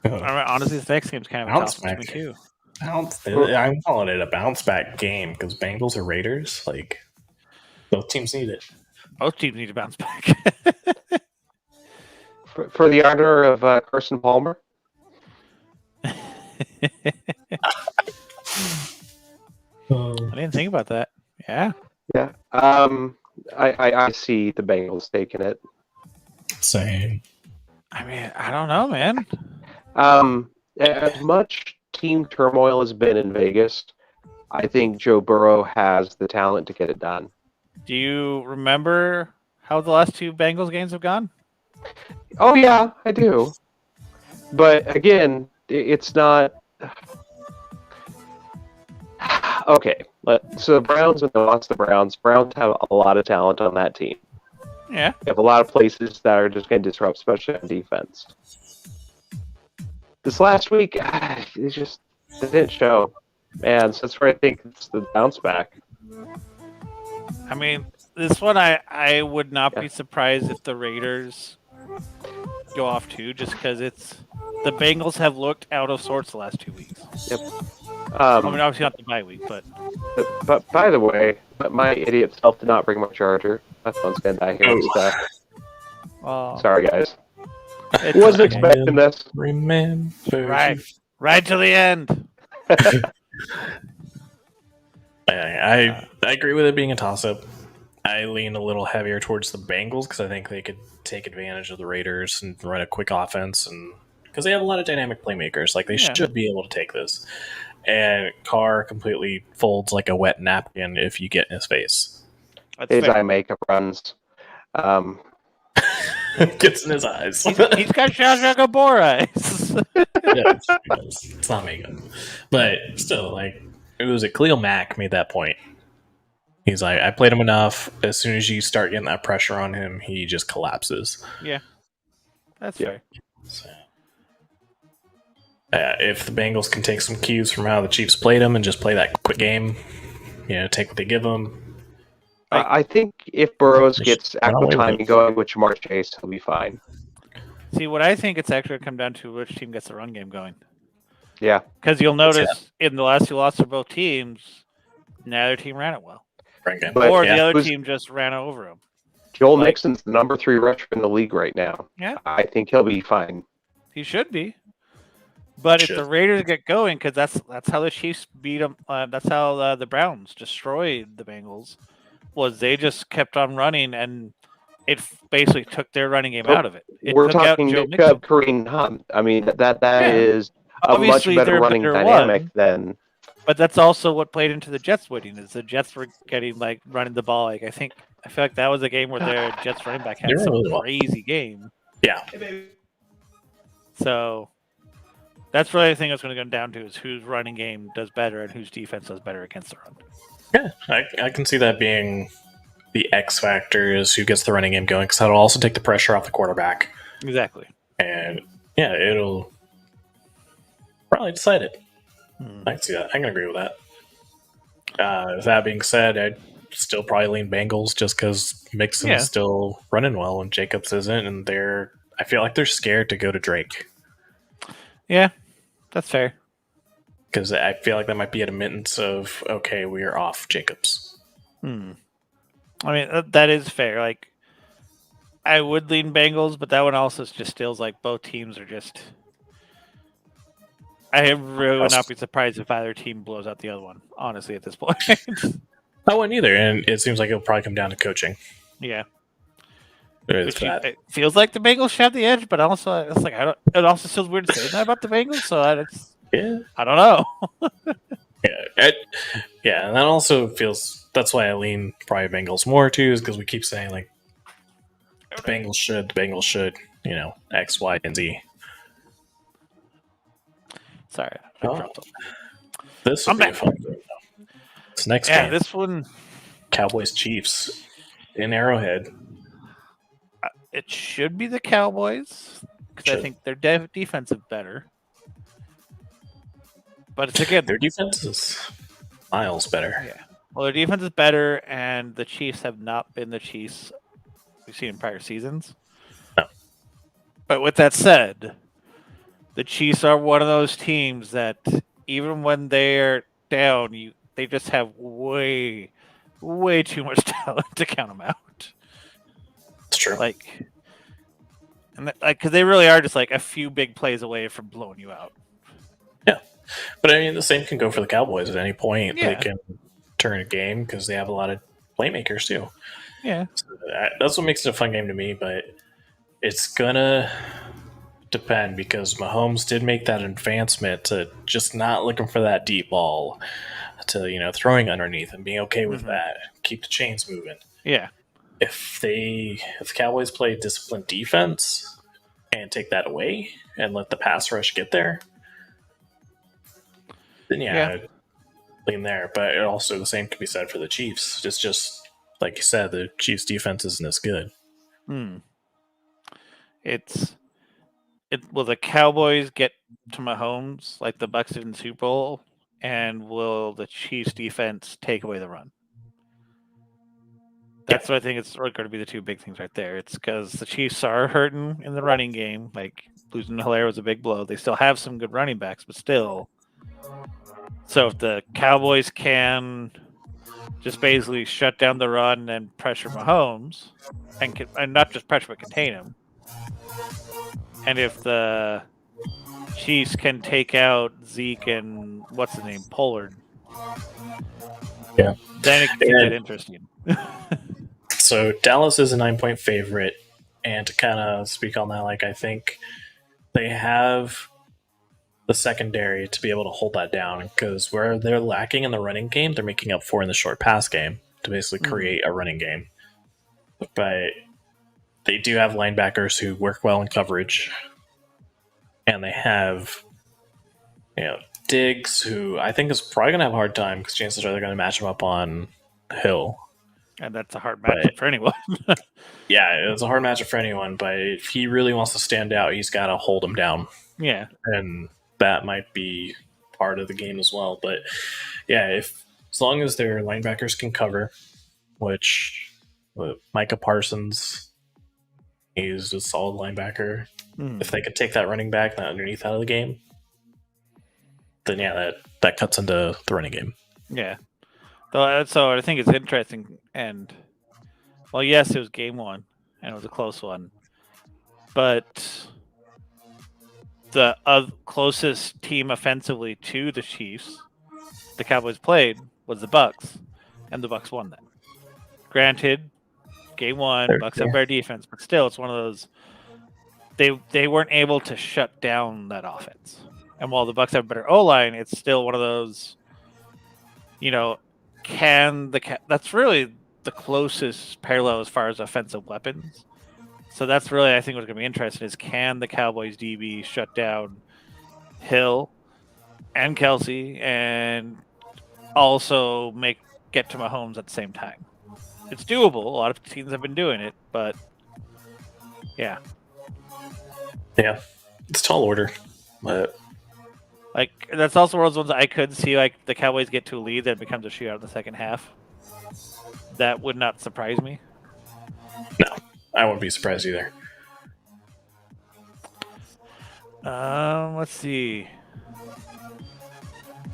Honestly, this next game's kind of a Bounce toss between back. two. I'm calling it a bounce back game because Bengals or Raiders, like both teams need it. Both teams need to bounce back. For the honor of Carson Palmer. I didn't think about that. Yeah. Yeah. I see the Bengals taking it. Same. I mean, I don't know, man. As much team turmoil has been in Vegas, I think Joe Burrow has the talent to get it done. Do you remember how the last two Bengals games have gone? Oh yeah, I do. But again, it's not okay. So the Browns, when they lost the Browns have a lot of talent on that team. Yeah. They have a lot of places that are just going to disrupt, especially on defense. This last week, it didn't show, and so that's where I think it's the bounce back. I mean, this one I would not be surprised if the Raiders go off too, just because the Bengals have looked out of sorts the last 2 weeks. Yep. I mean, obviously not the bye week, but by the way, my idiot self did not bring my charger. My phone's gonna die here and stuff. Sorry, guys. Wasn't expecting this. Remember, right to the end. I agree with it being a toss-up. I lean a little heavier towards the Bengals because I think they could take advantage of the Raiders and run a quick offense, and because they have a lot of dynamic playmakers, like they should be able to take this. And Carr completely folds like a wet napkin if you get in his face. His eye makeup runs. Gets in his eyes. He's got Shazagabor eyes. It's not makeup, but still, like it was Khalil Mack made that point. He's like, I played him enough. As soon as you start getting that pressure on him, he just collapses. Yeah, that's fair. So, if the Bengals can take some cues from how the Chiefs played them and just play that quick game, take what they give them. I think if Burrows gets actual timing going with Jamar Chase, he'll be fine. See, what I think it's actually going to come down to which team gets the run game going. Yeah. Because you'll notice in the last two losses of both teams, neither team ran it well. Or the other team just ran over them. Joel Nixon's the number 3 rusher in the league right now. Yeah. I think he'll be fine. He should be. But if the Raiders get going, because that's how the Chiefs beat them, that's how the Browns destroyed the Bengals, was they just kept on running, and it basically took their running game out of it. We're talking Kareem Hunt. I mean, that is a obviously much better running dynamic than. But that's also what played into the Jets winning. Is the Jets were getting running the ball. I feel like that was a game where their Jets running back had some crazy game. Yeah. So that's really the thing it's going to go down to is whose running game does better and whose defense does better against the run. Yeah, I can see that being the X factor is who gets the running game going because that'll also take the pressure off the quarterback. Exactly. And it'll probably decide it. I can see that. I can agree with that. That being said, I'd still probably lean Bengals just because Mixon's still running well and Jacobs isn't, and I feel like they're scared to go to Drake. Yeah, that's fair. because I feel like that might be an admittance of, okay, we are off Jacobs. I mean, that is fair. Like, I would lean Bengals, but that one also just feels like both teams are just. I really would not be surprised if either team blows out the other one, honestly, at this point. I wouldn't either, and it seems like it'll probably come down to coaching. Yeah. Which It feels like the Bengals should have the edge, but also it's like it also feels weird to say that about the Bengals. So I don't know. Yeah, and that also feels. That's why I lean probably Bengals more too, is because we keep saying like the Bengals should, X, Y, and Z. Sorry, this will be a fun game. This next game, this one, Cowboys Chiefs in Arrowhead. it should be the Cowboys because I think their defense is better. But it's again, their defense is miles better. Yeah. Well, their defense is better, and the Chiefs have not been the Chiefs we've seen in prior seasons. No. But with that said, the Chiefs are one of those teams that even when they're down, they just have way too much talent to count them out. It's true. Because they really are just like a few big plays away from blowing you out. Yeah, but I mean, the same can go for the Cowboys at any point. Yeah. They can turn a game because they have a lot of playmakers too. Yeah, so that's what makes it a fun game to me. But it's gonna depend because Mahomes did make that advancement to just not looking for that deep ball, to throwing underneath and being okay with that. Keep the chains moving. Yeah. If the Cowboys play disciplined defense and take that away and let the pass rush get there, then I'd lean there. But also the same can be said for the Chiefs. It's just like you said, the Chiefs' defense isn't as good. Will the Cowboys get to Mahomes like the Bucs did in the Super Bowl, and will the Chiefs' defense take away the run? That's what I think it's going to be the two big things right there. It's because the Chiefs are hurting in the running game. Like, losing Hilaire was a big blow. They still have some good running backs, but still. So if the Cowboys can just basically shut down the run and pressure Mahomes, and not just pressure but contain him, and if the Chiefs can take out Zeke and what's his name, Pollard, then it can get interesting. So Dallas is a 9-point favorite, and to kind of speak on that, I think they have the secondary to be able to hold that down because where they're lacking in the running game, they're making up for in the short pass game to basically create a running game. But they do have linebackers who work well in coverage, and they have Diggs, who I think is probably going to have a hard time because chances are they're going to match him up on Hill. And that's a hard matchup for anyone. Yeah, it's a hard matchup for anyone, but if he really wants to stand out, he's got to hold him down. Yeah. And that might be part of the game as well. But yeah, as long as their linebackers can cover, which Micah Parsons is a solid linebacker. If they could take that running back, that underneath out of the game, then that cuts into the running game. Yeah. So I think it's interesting. And, well, yes, it was game one, and it was a close one. But the closest team offensively to the Chiefs the Cowboys played was the Bucs, and the Bucs won that. Granted, game one, Bucs have better defense, but still, it's one of those. They weren't able to shut down that offense, and while the Bucs have a better O line, it's still one of those. That's really the closest parallel as far as offensive weapons. So that's really, I think, what's going to be interesting is can the Cowboys DB shut down Hill and Kelsey and also get to Mahomes at the same time? It's doable. A lot of teams have been doing it, but yeah. Yeah, it's tall order, but that's also one of those ones I could see the Cowboys get to a lead that becomes a shootout in the second half. That would not surprise me. No, I wouldn't be surprised either. Let's see.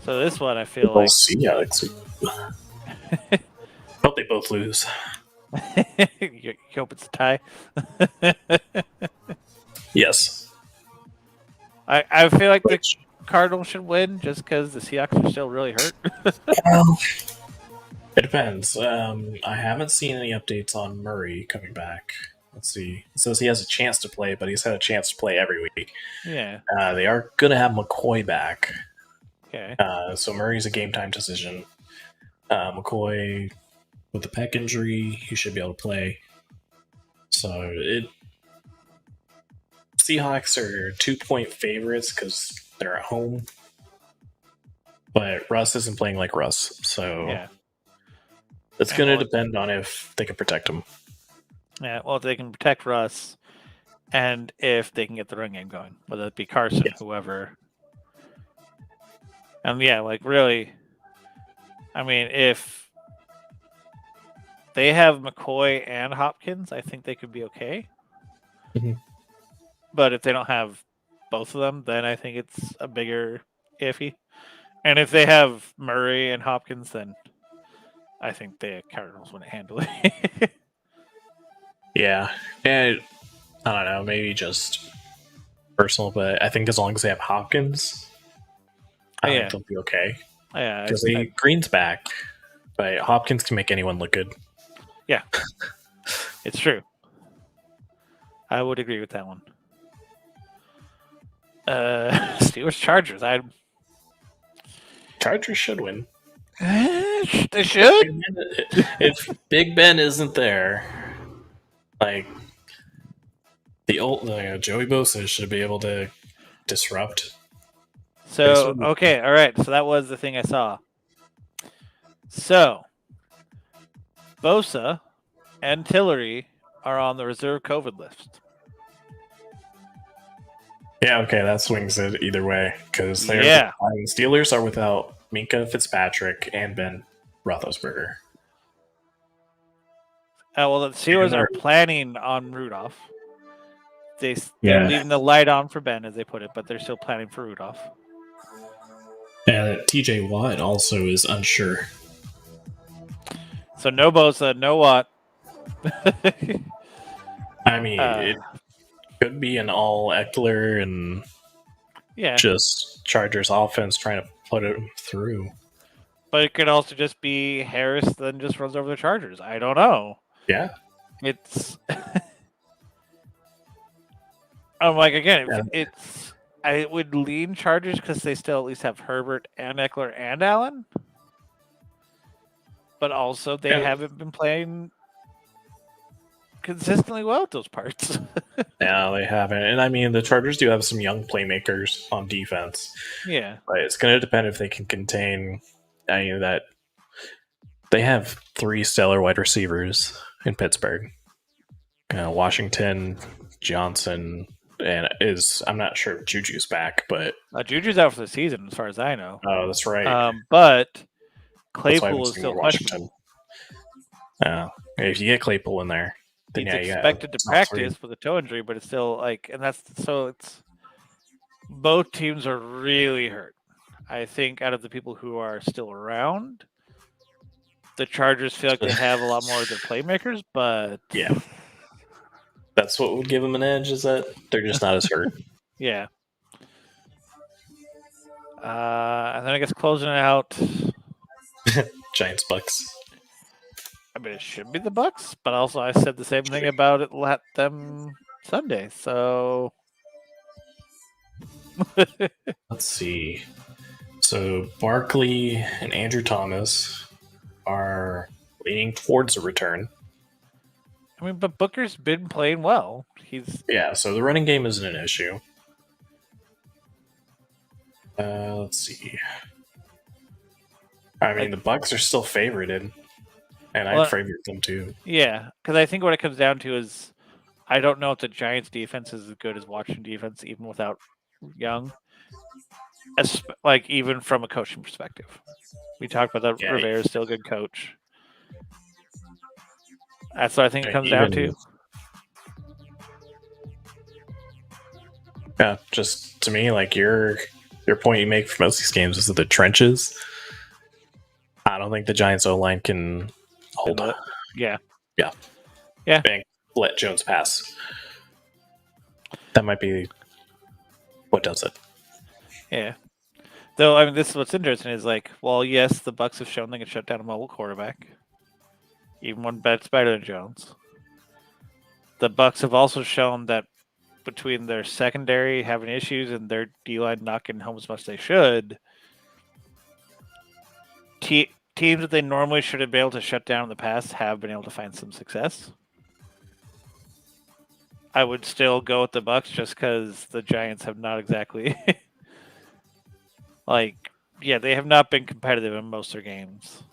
So this one, I feel We'll like see, Alex. Hope they both lose. you hope it's a tie. Yes. I feel like the Which, Cardinals should win just because the Seahawks are still really hurt. well, it depends. I haven't seen any updates on Murray coming back. Let's see. It says he has a chance to play, but he's had a chance to play every week. Yeah. They are going to have McCoy back. Okay. So Murray's a game time decision. McCoy with the pec injury, he should be able to play. So Seahawks are 2-point favorites because they're at home. But Russ isn't playing like Russ, so Yeah. it's going to depend on if they can protect him. Yeah. Well, if they can protect Russ, and if they can get the run game going, whether it be Carson, Yes. whoever. And yeah, like really, I mean, if they have McCoy and Hopkins, I think they could be okay. Mhm. But if they don't have both of them, then I think it's a bigger iffy. And if they have Murray and Hopkins, then I think the Cardinals wouldn't handle it. Yeah. And I don't know, maybe just personal, but I think as long as they have Hopkins, I think they'll be okay. Yeah, Because Green's back, but Hopkins can make anyone look good. Yeah, it's true. I would agree with that one. Steelers Chargers. Chargers should win. They should. If Big Ben isn't there, like the old Joey Bosa should be able to disrupt. So okay, all right. So that was the thing I saw. So Bosa and Tillery are on the reserve COVID list. Yeah, okay, that swings it either way because the Steelers are without Minka Fitzpatrick and Ben Roethlisberger. Well, the Steelers are planning on Rudolph. They're leaving the light on for Ben, as they put it, but they're still planning for Rudolph. And TJ Watt also is unsure. So no Bosa, no Watt. I mean, it could be an all Eckler and just Chargers offense trying to put it through. But it could also just be Harris then just runs over the Chargers. I don't know. Yeah. It's I'm like, again, I would lean Chargers because they still at least have Herbert and Eckler and Allen. But also they haven't been playing consistently well at those parts. Yeah, they haven't. And I mean, the Chargers do have some young playmakers on defense. Yeah. But it's going to depend if they can contain that they have 3 stellar wide receivers in Pittsburgh. Washington, Johnson, and I'm not sure if Juju's back, but Juju's out for the season as far as I know. Oh, that's right. But Claypool is still questionable. If you get Claypool in there, then he's expected to practice with a toe injury, but it's still it's both teams are really hurt. I think out of the people who are still around, the Chargers feel like they have a lot more of their playmakers, but yeah, that's what would give them an edge, is that they're just not as hurt. Yeah. And then I guess closing it out, Giants Bucks. I mean, it should be the Bucks, but also I said the same thing about it. Let them Sunday, so let's see. So Barkley and Andrew Thomas are leaning towards a return. I mean, but Booker's been playing well. So the running game isn't an issue. Let's see. I mean, the Bucks are still favorited, and I favored them too. Yeah, because I think what it comes down to is I don't know if the Giants' defense is as good as Washington defense, even without Young. Even from a coaching perspective, we talked about that. Rivera's still a good coach. That's what I think it comes down to. Yeah, just to me, your point you make for most of these games is that the trenches. I don't think the Giants O-line can hold. Yeah. Yeah. Yeah. And let Jones pass. That might be what does it. Yeah. Though, I mean, this is what's interesting is like, well, yes, the Bucs have shown they can shut down a mobile quarterback, even when that's better than Jones. The Bucs have also shown that between their secondary having issues and their D-line not getting home as much as they should, teams that they normally should have been able to shut down in the past have been able to find some success. I would still go with the Bucs just because the Giants have not exactly they have not been competitive in most of their games.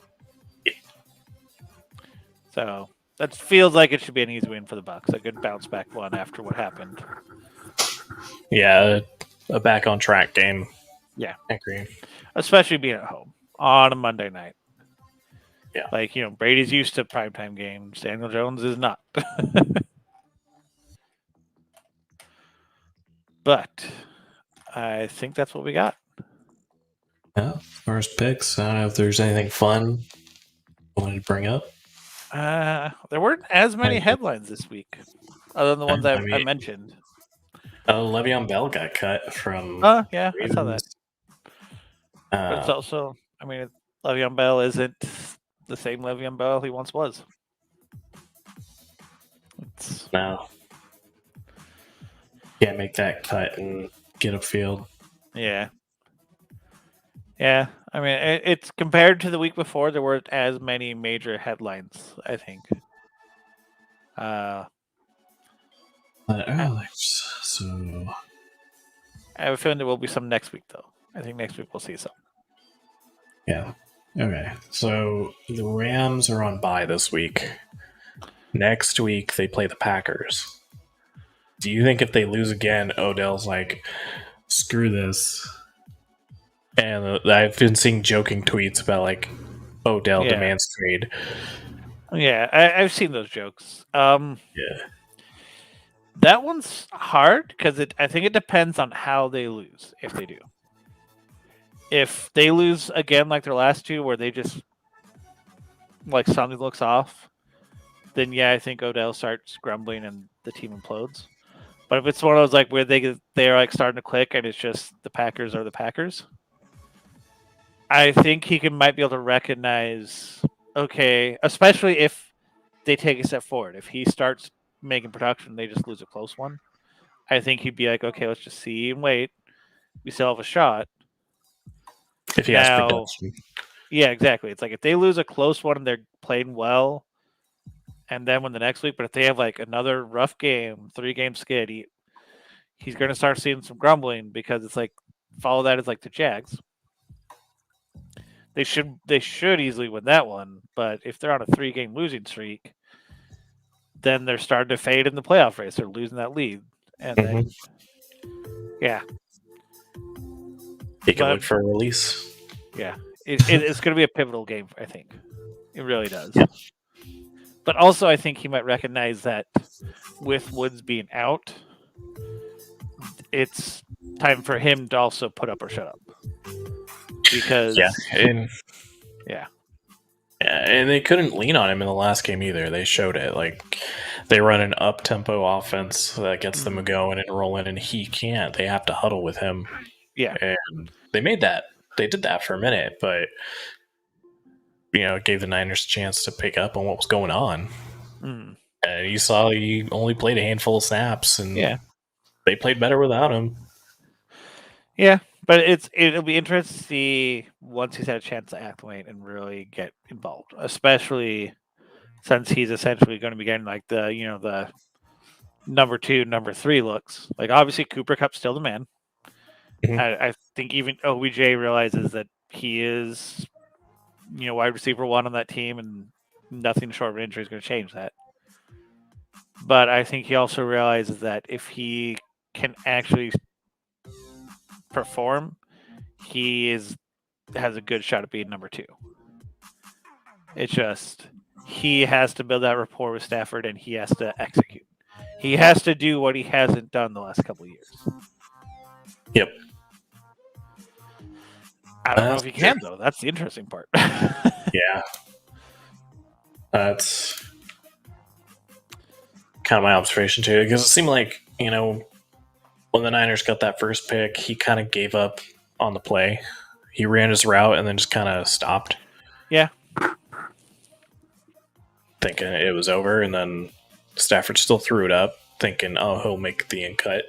So that feels like it should be an easy win for the Bucs. A good bounce back one after what happened. Yeah, a back on track game. Yeah, I agree. Especially being at home on a Monday night. Yeah, Brady's used to primetime games. Daniel Jones is not. But I think that's what we got. Yeah, first picks. I don't know if there's anything fun you wanted to bring up. There weren't as many headlines this week, other than the ones I mentioned. Le'Veon Bell got cut from. Yeah, I saw that. But it's also, Le'Veon Bell isn't the same Le'Veon Bell he once was. No. Can't make that cut and get upfield. Yeah. Yeah. I mean, it's compared to the week before, there weren't as many major headlines, I think. So I have a feeling there will be some next week, though. I think next week we'll see some. Yeah. Okay. So the Rams are on bye this week. Next week they play the Packers. Do you think if they lose again, Odell's like, screw this? And I've been seeing joking tweets about like Odell demands trade. Yeah, I've seen those jokes. Yeah. That one's hard because I think it depends on how they lose, if they do. If they lose again like their last two, where they just like something looks off, then yeah, I think Odell starts grumbling and the team implodes. But if it's one of those like where they're like starting to click and it's just the Packers are the Packers, I think he might be able to recognize, okay, especially if they take a step forward. If he starts making production, they just lose a close one. I think he'd be like, okay, let's just see and wait. We still have a shot. If he has production. Yeah, exactly. It's like if they lose a close one and they're playing well, and then when the next week, but if they have like another rough game, 3-game skid, he's going to start seeing some grumbling because it's like follow that as like the Jags. They should easily win that one, but if they're on a 3-game losing streak, then they're starting to fade in the playoff race. They're losing that lead, and then he can look for a release. Yeah, it's going to be a pivotal game. I think it really does. Yeah. But also, I think he might recognize that with Woods being out, it's time for him to also put up or shut up. Because and they couldn't lean on him in the last game either. They showed it. Like they run an up-tempo offense that gets them going and rolling, and he can't. They have to huddle with him. Yeah, and they made that. They did that for a minute, but it gave the Niners a chance to pick up on what was going on. And you saw he only played a handful of snaps, and they played better without him. Yeah, but it'll be interesting to see once he's had a chance to acclimate and really get involved, especially since he's essentially going to be getting like the number 2, number 3 looks. Like obviously Cooper Kupp's still the man. Mm-hmm. I think even OBJ realizes that he is, wide receiver 1 on that team, and nothing short of an injury is going to change that. But I think he also realizes that if he can actually perform, he has a good shot at being number 2. It's just he has to build that rapport with Stafford, and he has to execute. He has to do what he hasn't done the last couple of years. Yep. I don't know if he can though. That's the interesting part. Yeah. That's kind of my observation too, because it seemed like, when the Niners got that first pick, he kind of gave up on the play. He ran his route and then just kind of stopped. Yeah. Thinking it was over, and then Stafford still threw it up, thinking, oh, he'll make the in cut.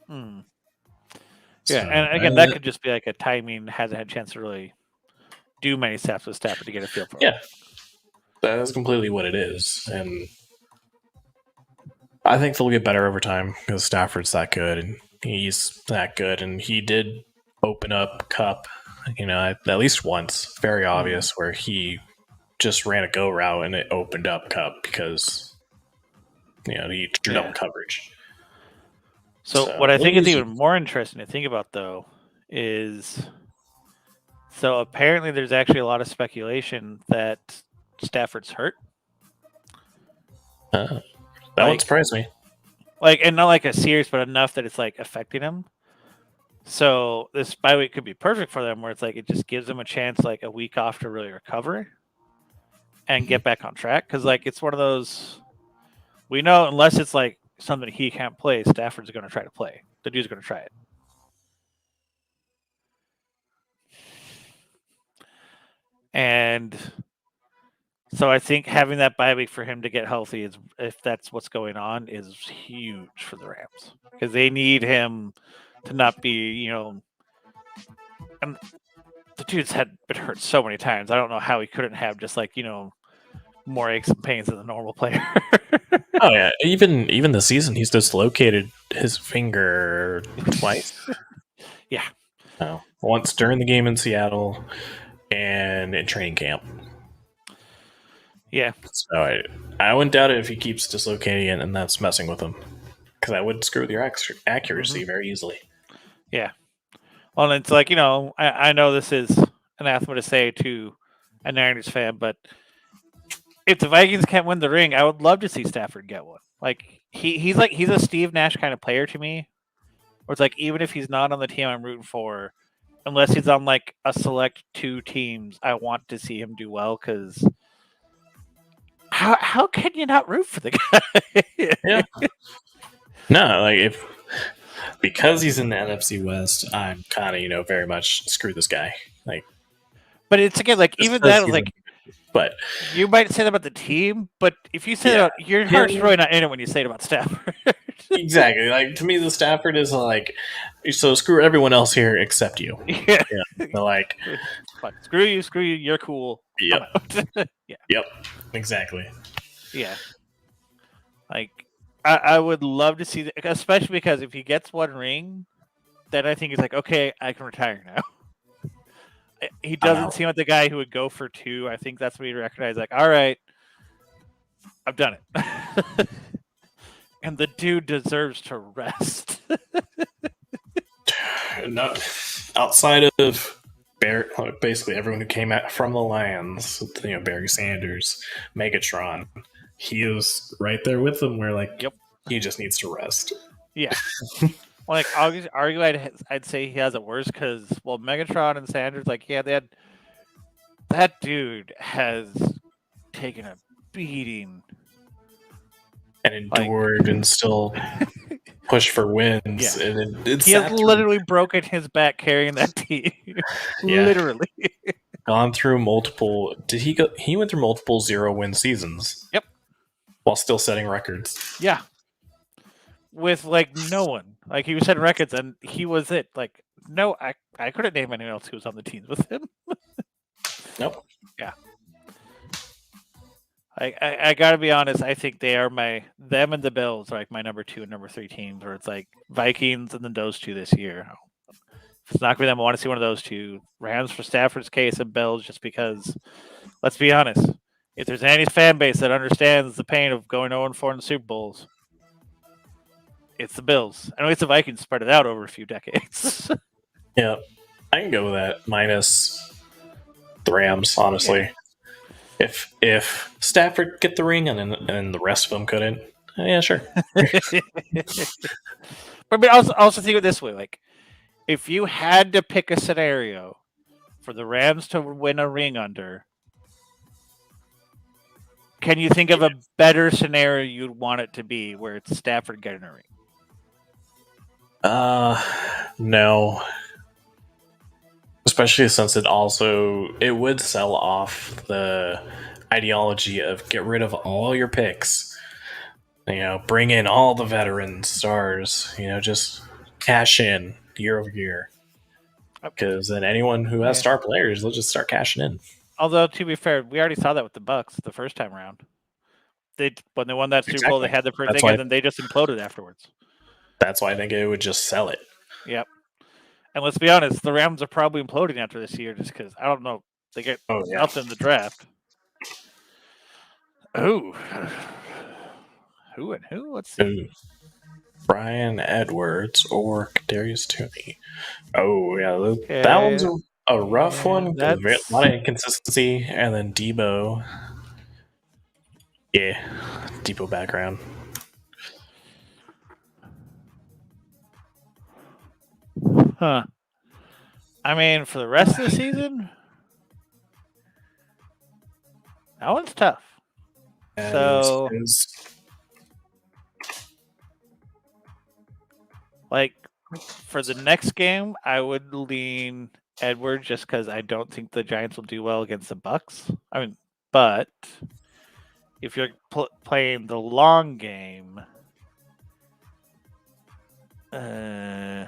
Yeah, So, and again, that could just be like a timing, hasn't had a chance to really do many snaps with Stafford to get a feel for it. Yeah. That's completely what it is. And I think they'll get better over time because Stafford's that good and he's that good. And he did open up Cup, at least once, very obvious, where he just ran a go route and it opened up Cup because, he drew double coverage. So what I think is even more interesting to think about, though, is so apparently there's actually a lot of speculation that Stafford's hurt. That wouldn't surprise me. And not like a serious, but enough that it's like affecting him. So this bye week could be perfect for them, where it's like it just gives them a chance, like a week off to really recover and get back on track. Because it's one of those, we know unless it's like something he can't play, Stafford's going to try to play. The dude's going to try it. And so I think having that bye week for him to get healthy is, if that's what's going on, is huge for the Rams because they need him to not be, and the dude's had been hurt so many times. I don't know how he couldn't have just more aches and pains than a normal player. Oh yeah, even this season he's dislocated his finger twice. Yeah. Oh, once during the game in Seattle and in training camp. Yeah. So I wouldn't doubt it if he keeps dislocating it and that's messing with him. Because that would screw with your accuracy very easily. Yeah. Well, it's like, I know this is anathema to say to a Niners fan, but if the Vikings can't win the ring, I would love to see Stafford get one. He's a Steve Nash kind of player to me. Where it's like, even if he's not on the team I'm rooting for, unless he's on a select 2 teams, I want to see him do well because how can you not root for the guy? Yeah. No, because he's in the NFC West, I'm kind of, very much screw this guy. But it's again, even that, but you might say that about the team, but if you say that, your heart's really not in it when you say it about Stafford. Exactly. To me, the Stafford is so screw everyone else here except you. Yeah. Screw you, you're cool. Yep. Yeah. Yep. Exactly. Yeah. I would love to see that, especially because if he gets one ring, then I think he's okay, I can retire now. He doesn't seem like the guy who would go for 2. I think that's what he recognized. All right, I've done it. And the dude deserves to rest. No, outside of basically everyone who came from the Lions, Barry Sanders, Megatron, he is right there with them. Where yep, he just needs to rest. Yeah. Well, argue, I'd say he has it worse because Megatron and Sanders, that dude has taken a beating and endured and still push for wins. Yeah. And he has literally broken his back carrying that team. Literally. Gone through multiple. Did he go? He went through multiple 0-win seasons. Yep. While still setting records. Yeah. With no one. He was setting records and he was it. No, I couldn't name anyone else who was on the teams with him. Nope. Yeah. I gotta be honest, I think they are them and the Bills are my number 2 and number 3 teams, where it's Vikings and then those 2 this year. If it's not for them, I want to see one of those 2. Rams for Stafford's case and Bills just because, let's be honest, if there's any fan base that understands the pain of going 0-4 in the Super Bowls, it's the Bills. I know it's the Vikings spread it out over a few decades. Yeah, I can go with that minus the Rams, honestly. Yeah. If Stafford get the ring and the rest of them couldn't, yeah, sure. But also think of it this way: if you had to pick a scenario for the Rams to win a ring under, can you think of a better scenario you'd want it to be where it's Stafford getting a ring? No. Especially since it would sell off the ideology of get rid of all your picks. Bring in all the veteran stars. Just cash in year over year. Because then anyone who has star players, they'll just start cashing in. Although, to be fair, we already saw that with the Bucks the first time around. When they won that Super Bowl, they had the first thing, and then they just imploded afterwards. That's why I think it would just sell it. Yep. And let's be honest, the Rams are probably imploding after this year just because, I don't know, they get nothing in the draft. Who? Who and who? Let's see. Ooh. Bryan Edwards or Kadarius Toney. Oh, yeah. That one's a rough one. A lot of inconsistency. And then Debo. Yeah. Debo background. Huh. I mean, for the rest of the season, that one's tough. So, like, for the next game, I would lean Edwards just because I don't think the Giants will do well against the Bucks. I mean, but if you're playing the long game, I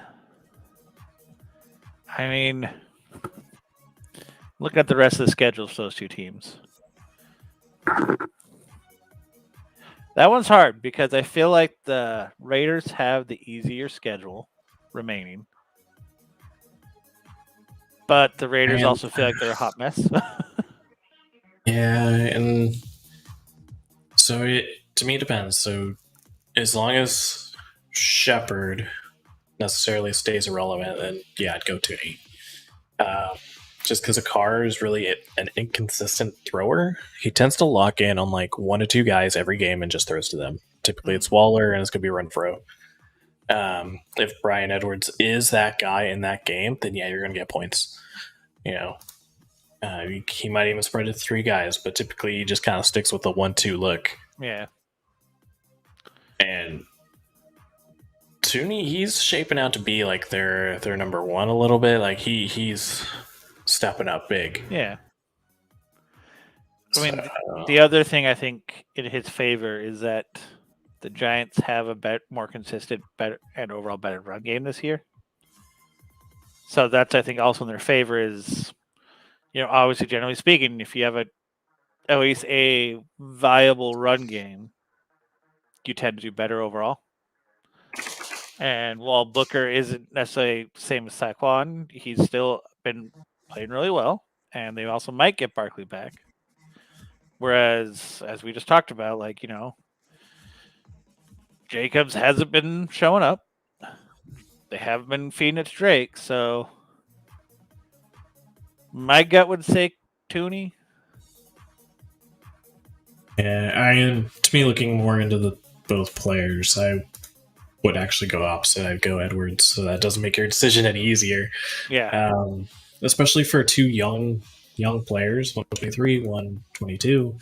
mean, look at the rest of the schedules for those two teams. That one's hard because I feel like the Raiders have the easier schedule remaining. But the Raiders also feel like they're a hot mess. Yeah, and so to me it depends. So as long as Shepard necessarily stays irrelevant, then yeah, I'd go Toney. Just because Carr is really an inconsistent thrower. He tends to lock in on like 1 to 2 guys every game and just throws to them. Typically it's Waller and it's going to be run throw. If Bryan Edwards is that guy in that game, then yeah, you're going to get points. He might even spread it to 3 guys, but typically he just kind of sticks with the 1-2 look. Yeah. And Toney, he's shaping out to be like their number 1 a little bit. Like he's stepping up big. Yeah. I mean, the other thing I think in his favor is that the Giants have a more consistent, better, and overall better run game this year. So that's, I think, also in their favor is, obviously, generally speaking, if you have at least a viable run game, you tend to do better overall. And while Booker isn't necessarily the same as Saquon, he's still been playing really well. And they also might get Barkley back. Whereas, as we just talked about, Jacobs hasn't been showing up. They have been feeding it to Drake, so my gut would say Toney. Yeah, to me, looking more into both players, I would actually go opposite. I'd go Edwards, so that doesn't make your decision any easier. Yeah. Especially for 2 young players, 123, 122.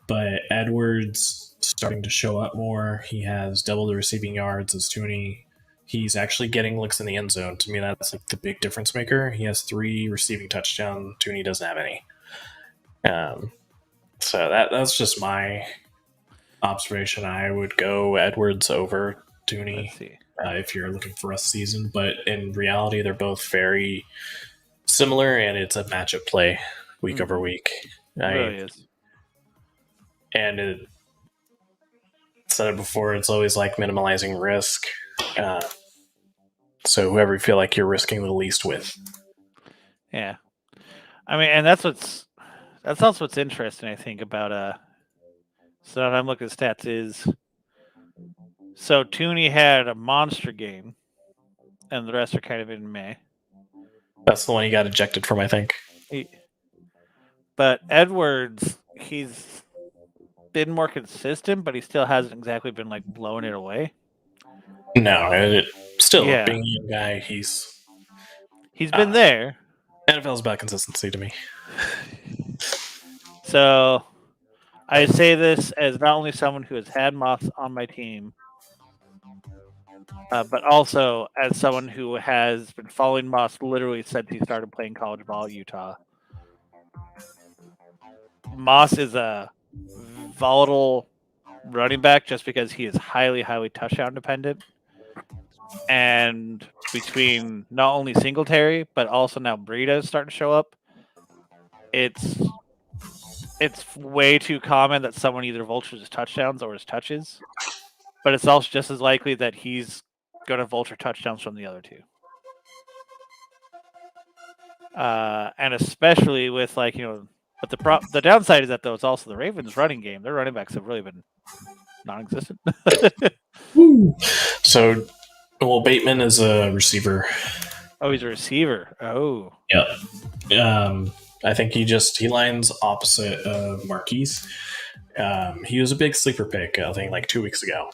But Edwards starting to show up more. He has double the receiving yards as Toney. He's actually getting looks in the end zone. To me, that's like the big difference maker. He has 3 receiving touchdowns. Toney doesn't have any. So that's just my observation. I would go Edwards over Toney if you're looking for a season. But in reality, they're both very similar, and it's a matchup play week over week. It really is. And it said it before, it's always like minimalizing risk. So whoever you feel like you're risking the least with. Yeah. I mean, and that's also what's interesting, I think, about so now I'm looking at stats is so Toney had a monster game and the rest are kind of in May. That's the one he got ejected from, I think. But Edwards, he's been more consistent, but he still hasn't exactly been blowing it away. No, being a young guy, he's been there. NFL's about consistency to me. So I say this as not only someone who has had Moss on my team, but also as someone who has been following Moss literally since he started playing college ball at Utah. Moss is a volatile running back just because he is highly, highly touchdown dependent. And between not only Singletary, but also now Breida is starting to show up, it's way too common that someone either vultures his touchdowns or his touches. But it's also just as likely that he's going to vulture touchdowns from the other two. And especially with but the downside is that though it's also the Ravens' running game. Their running backs have really been non-existent. So, well, Bateman is a receiver. Oh, he's a receiver. Oh, yeah. I think he lines opposite of Marquise. He was a big sleeper pick, I think, like 2 weeks ago.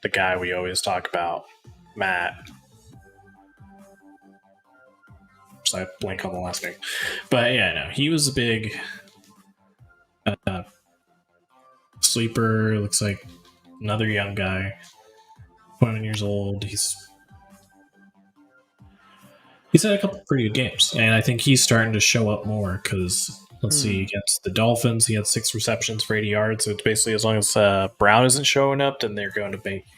The guy we always talk about, Matt. So I blank on the last name, but yeah, no, he was a big sleeper. Looks like another young guy, 21 years old. He's had a couple pretty good games, and I think he's starting to show up more because let's see, against the Dolphins, he had 6 receptions for 80 yards. So it's basically as long as Brown isn't showing up, then they're going to Bateman.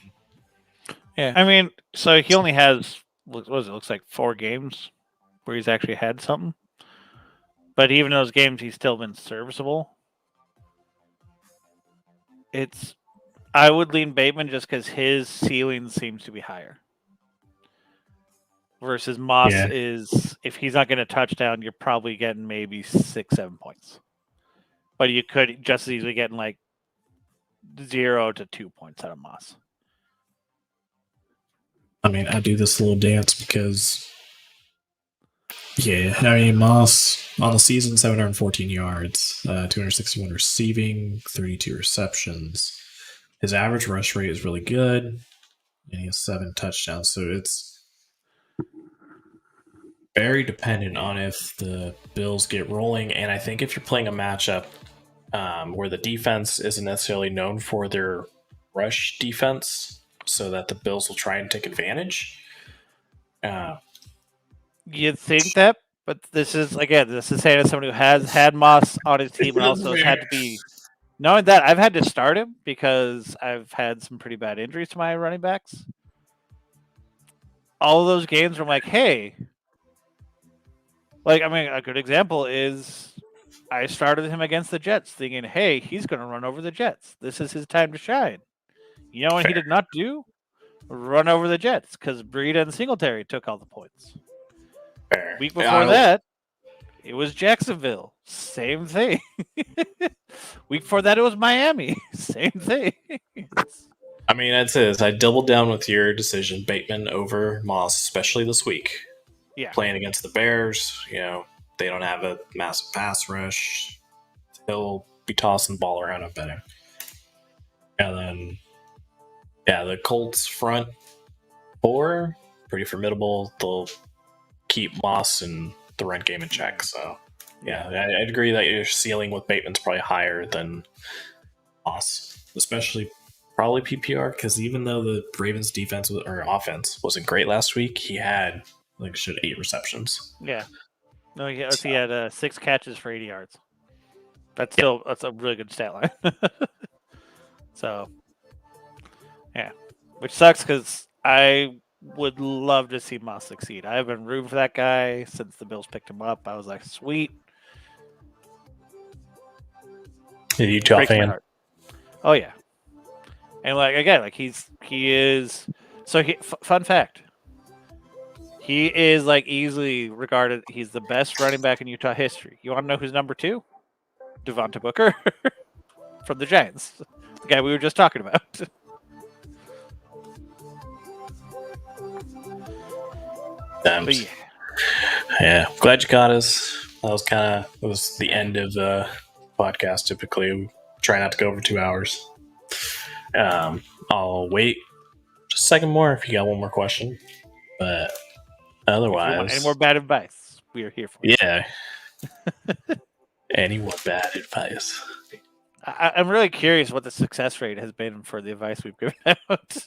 Yeah, I mean, so he only has looks like 4 games where he's actually had something. But even those games, he's still been serviceable. I would lean Bateman just because his ceiling seems to be higher. Versus Moss is, if he's not getting a touchdown, you're probably getting maybe 6-7 points. But you could just as easily getting like 0 to 2 points out of Moss. I mean, I do this little dance because yeah, I mean, Moss on the season, 714 yards, 261 receiving, 32 receptions. His average rush rate is really good, and he has 7 touchdowns. So it's very dependent on if the Bills get rolling. And I think if you're playing a matchup where the defense isn't necessarily known for their rush defense, so that the Bills will try and take advantage. You'd think that, but this is saying as someone who has had Moss on his team and also has had to be. Knowing that, I've had to start him because I've had some pretty bad injuries to my running backs. All of those games, I'm like, hey. Like, I mean, a good example is I started him against the Jets thinking, hey, he's going to run over the Jets. This is his time to shine. You know what he did not do? Run over the Jets because Breida and Singletary took all the points. Fair. Week before that, it was Jacksonville. Same thing. Week before that, it was Miami. Same thing. I mean, I'd say this. I doubled down with your decision, Bateman over Moss, especially this week. Yeah. Playing against the Bears, they don't have a massive pass rush. He'll be tossing the ball around, I'm betting. And then, the Colts front 4, pretty formidable. They'll keep Moss and the run game in check. So, I'd agree that your ceiling with Bateman's probably higher than Moss, especially probably PPR, because even though the Ravens defense or offense wasn't great last week, he had 8 receptions. Yeah. No, he had 6 catches for 80 yards. That's a really good stat line. So, yeah, which sucks because I would love to see Moss succeed. I've been rooting for that guy since the Bills picked him up. I was like, sweet. Utah fan. Oh yeah, and again, he is. So fun fact. He is easily regarded. He's the best running back in Utah history. You want to know who's number 2? Devonta Booker from the Giants, the guy we were just talking about. Yeah, glad you caught us. That was the end of the podcast. Typically, we try not to go over 2 hours. I'll wait just a second more if you got one more question. But If you want any Otherwise, more bad advice, we are here for it. yeah. Any more bad advice? I'm really curious what the success rate has been for the advice we've given out.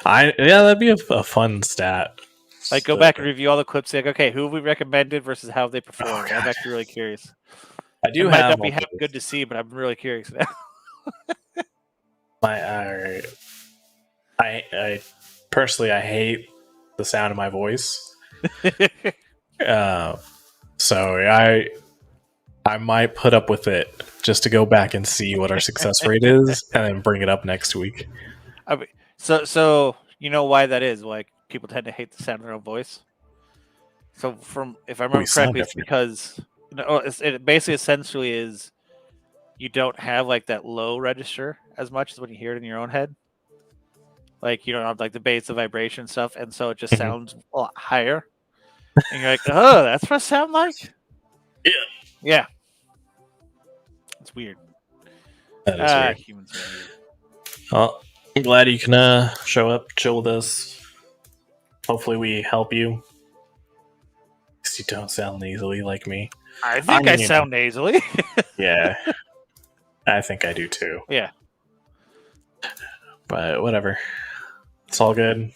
That'd be a fun stat. Like, go back and review all the clips. Like, okay, who have we recommended versus how they performed? I'm God. actually really curious. I do It might have not be all good to see, but I'm really curious now. I personally I hate the sound of my voice. So I might put up with it just to go back and see what our success rate is, and then bring it up next week. I mean, so you know why that is? Like, people tend to hate the sound of their own voice. So, if I remember We sound correctly, it's different. because it basically essentially is you don't have like that low register as much as when you hear it in your own head. Like, you don't have like the bass, the vibration stuff, and so it just Mhm. sounds a lot higher. And you're like, oh, that's what it sounds like? Yeah. Yeah. It's weird. That is weird. Humans are weird. Well, I'm glad you can show up, chill with us. Hopefully, we help you. Because you don't sound nasally like me. I think I sound nasally. Yeah. I think I do too. Yeah. But whatever. It's all good.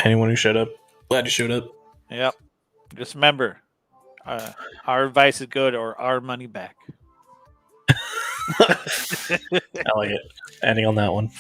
Anyone who showed up, glad you showed up. Yep. Just remember, our advice is good or our money back. I like it. Ending on that one.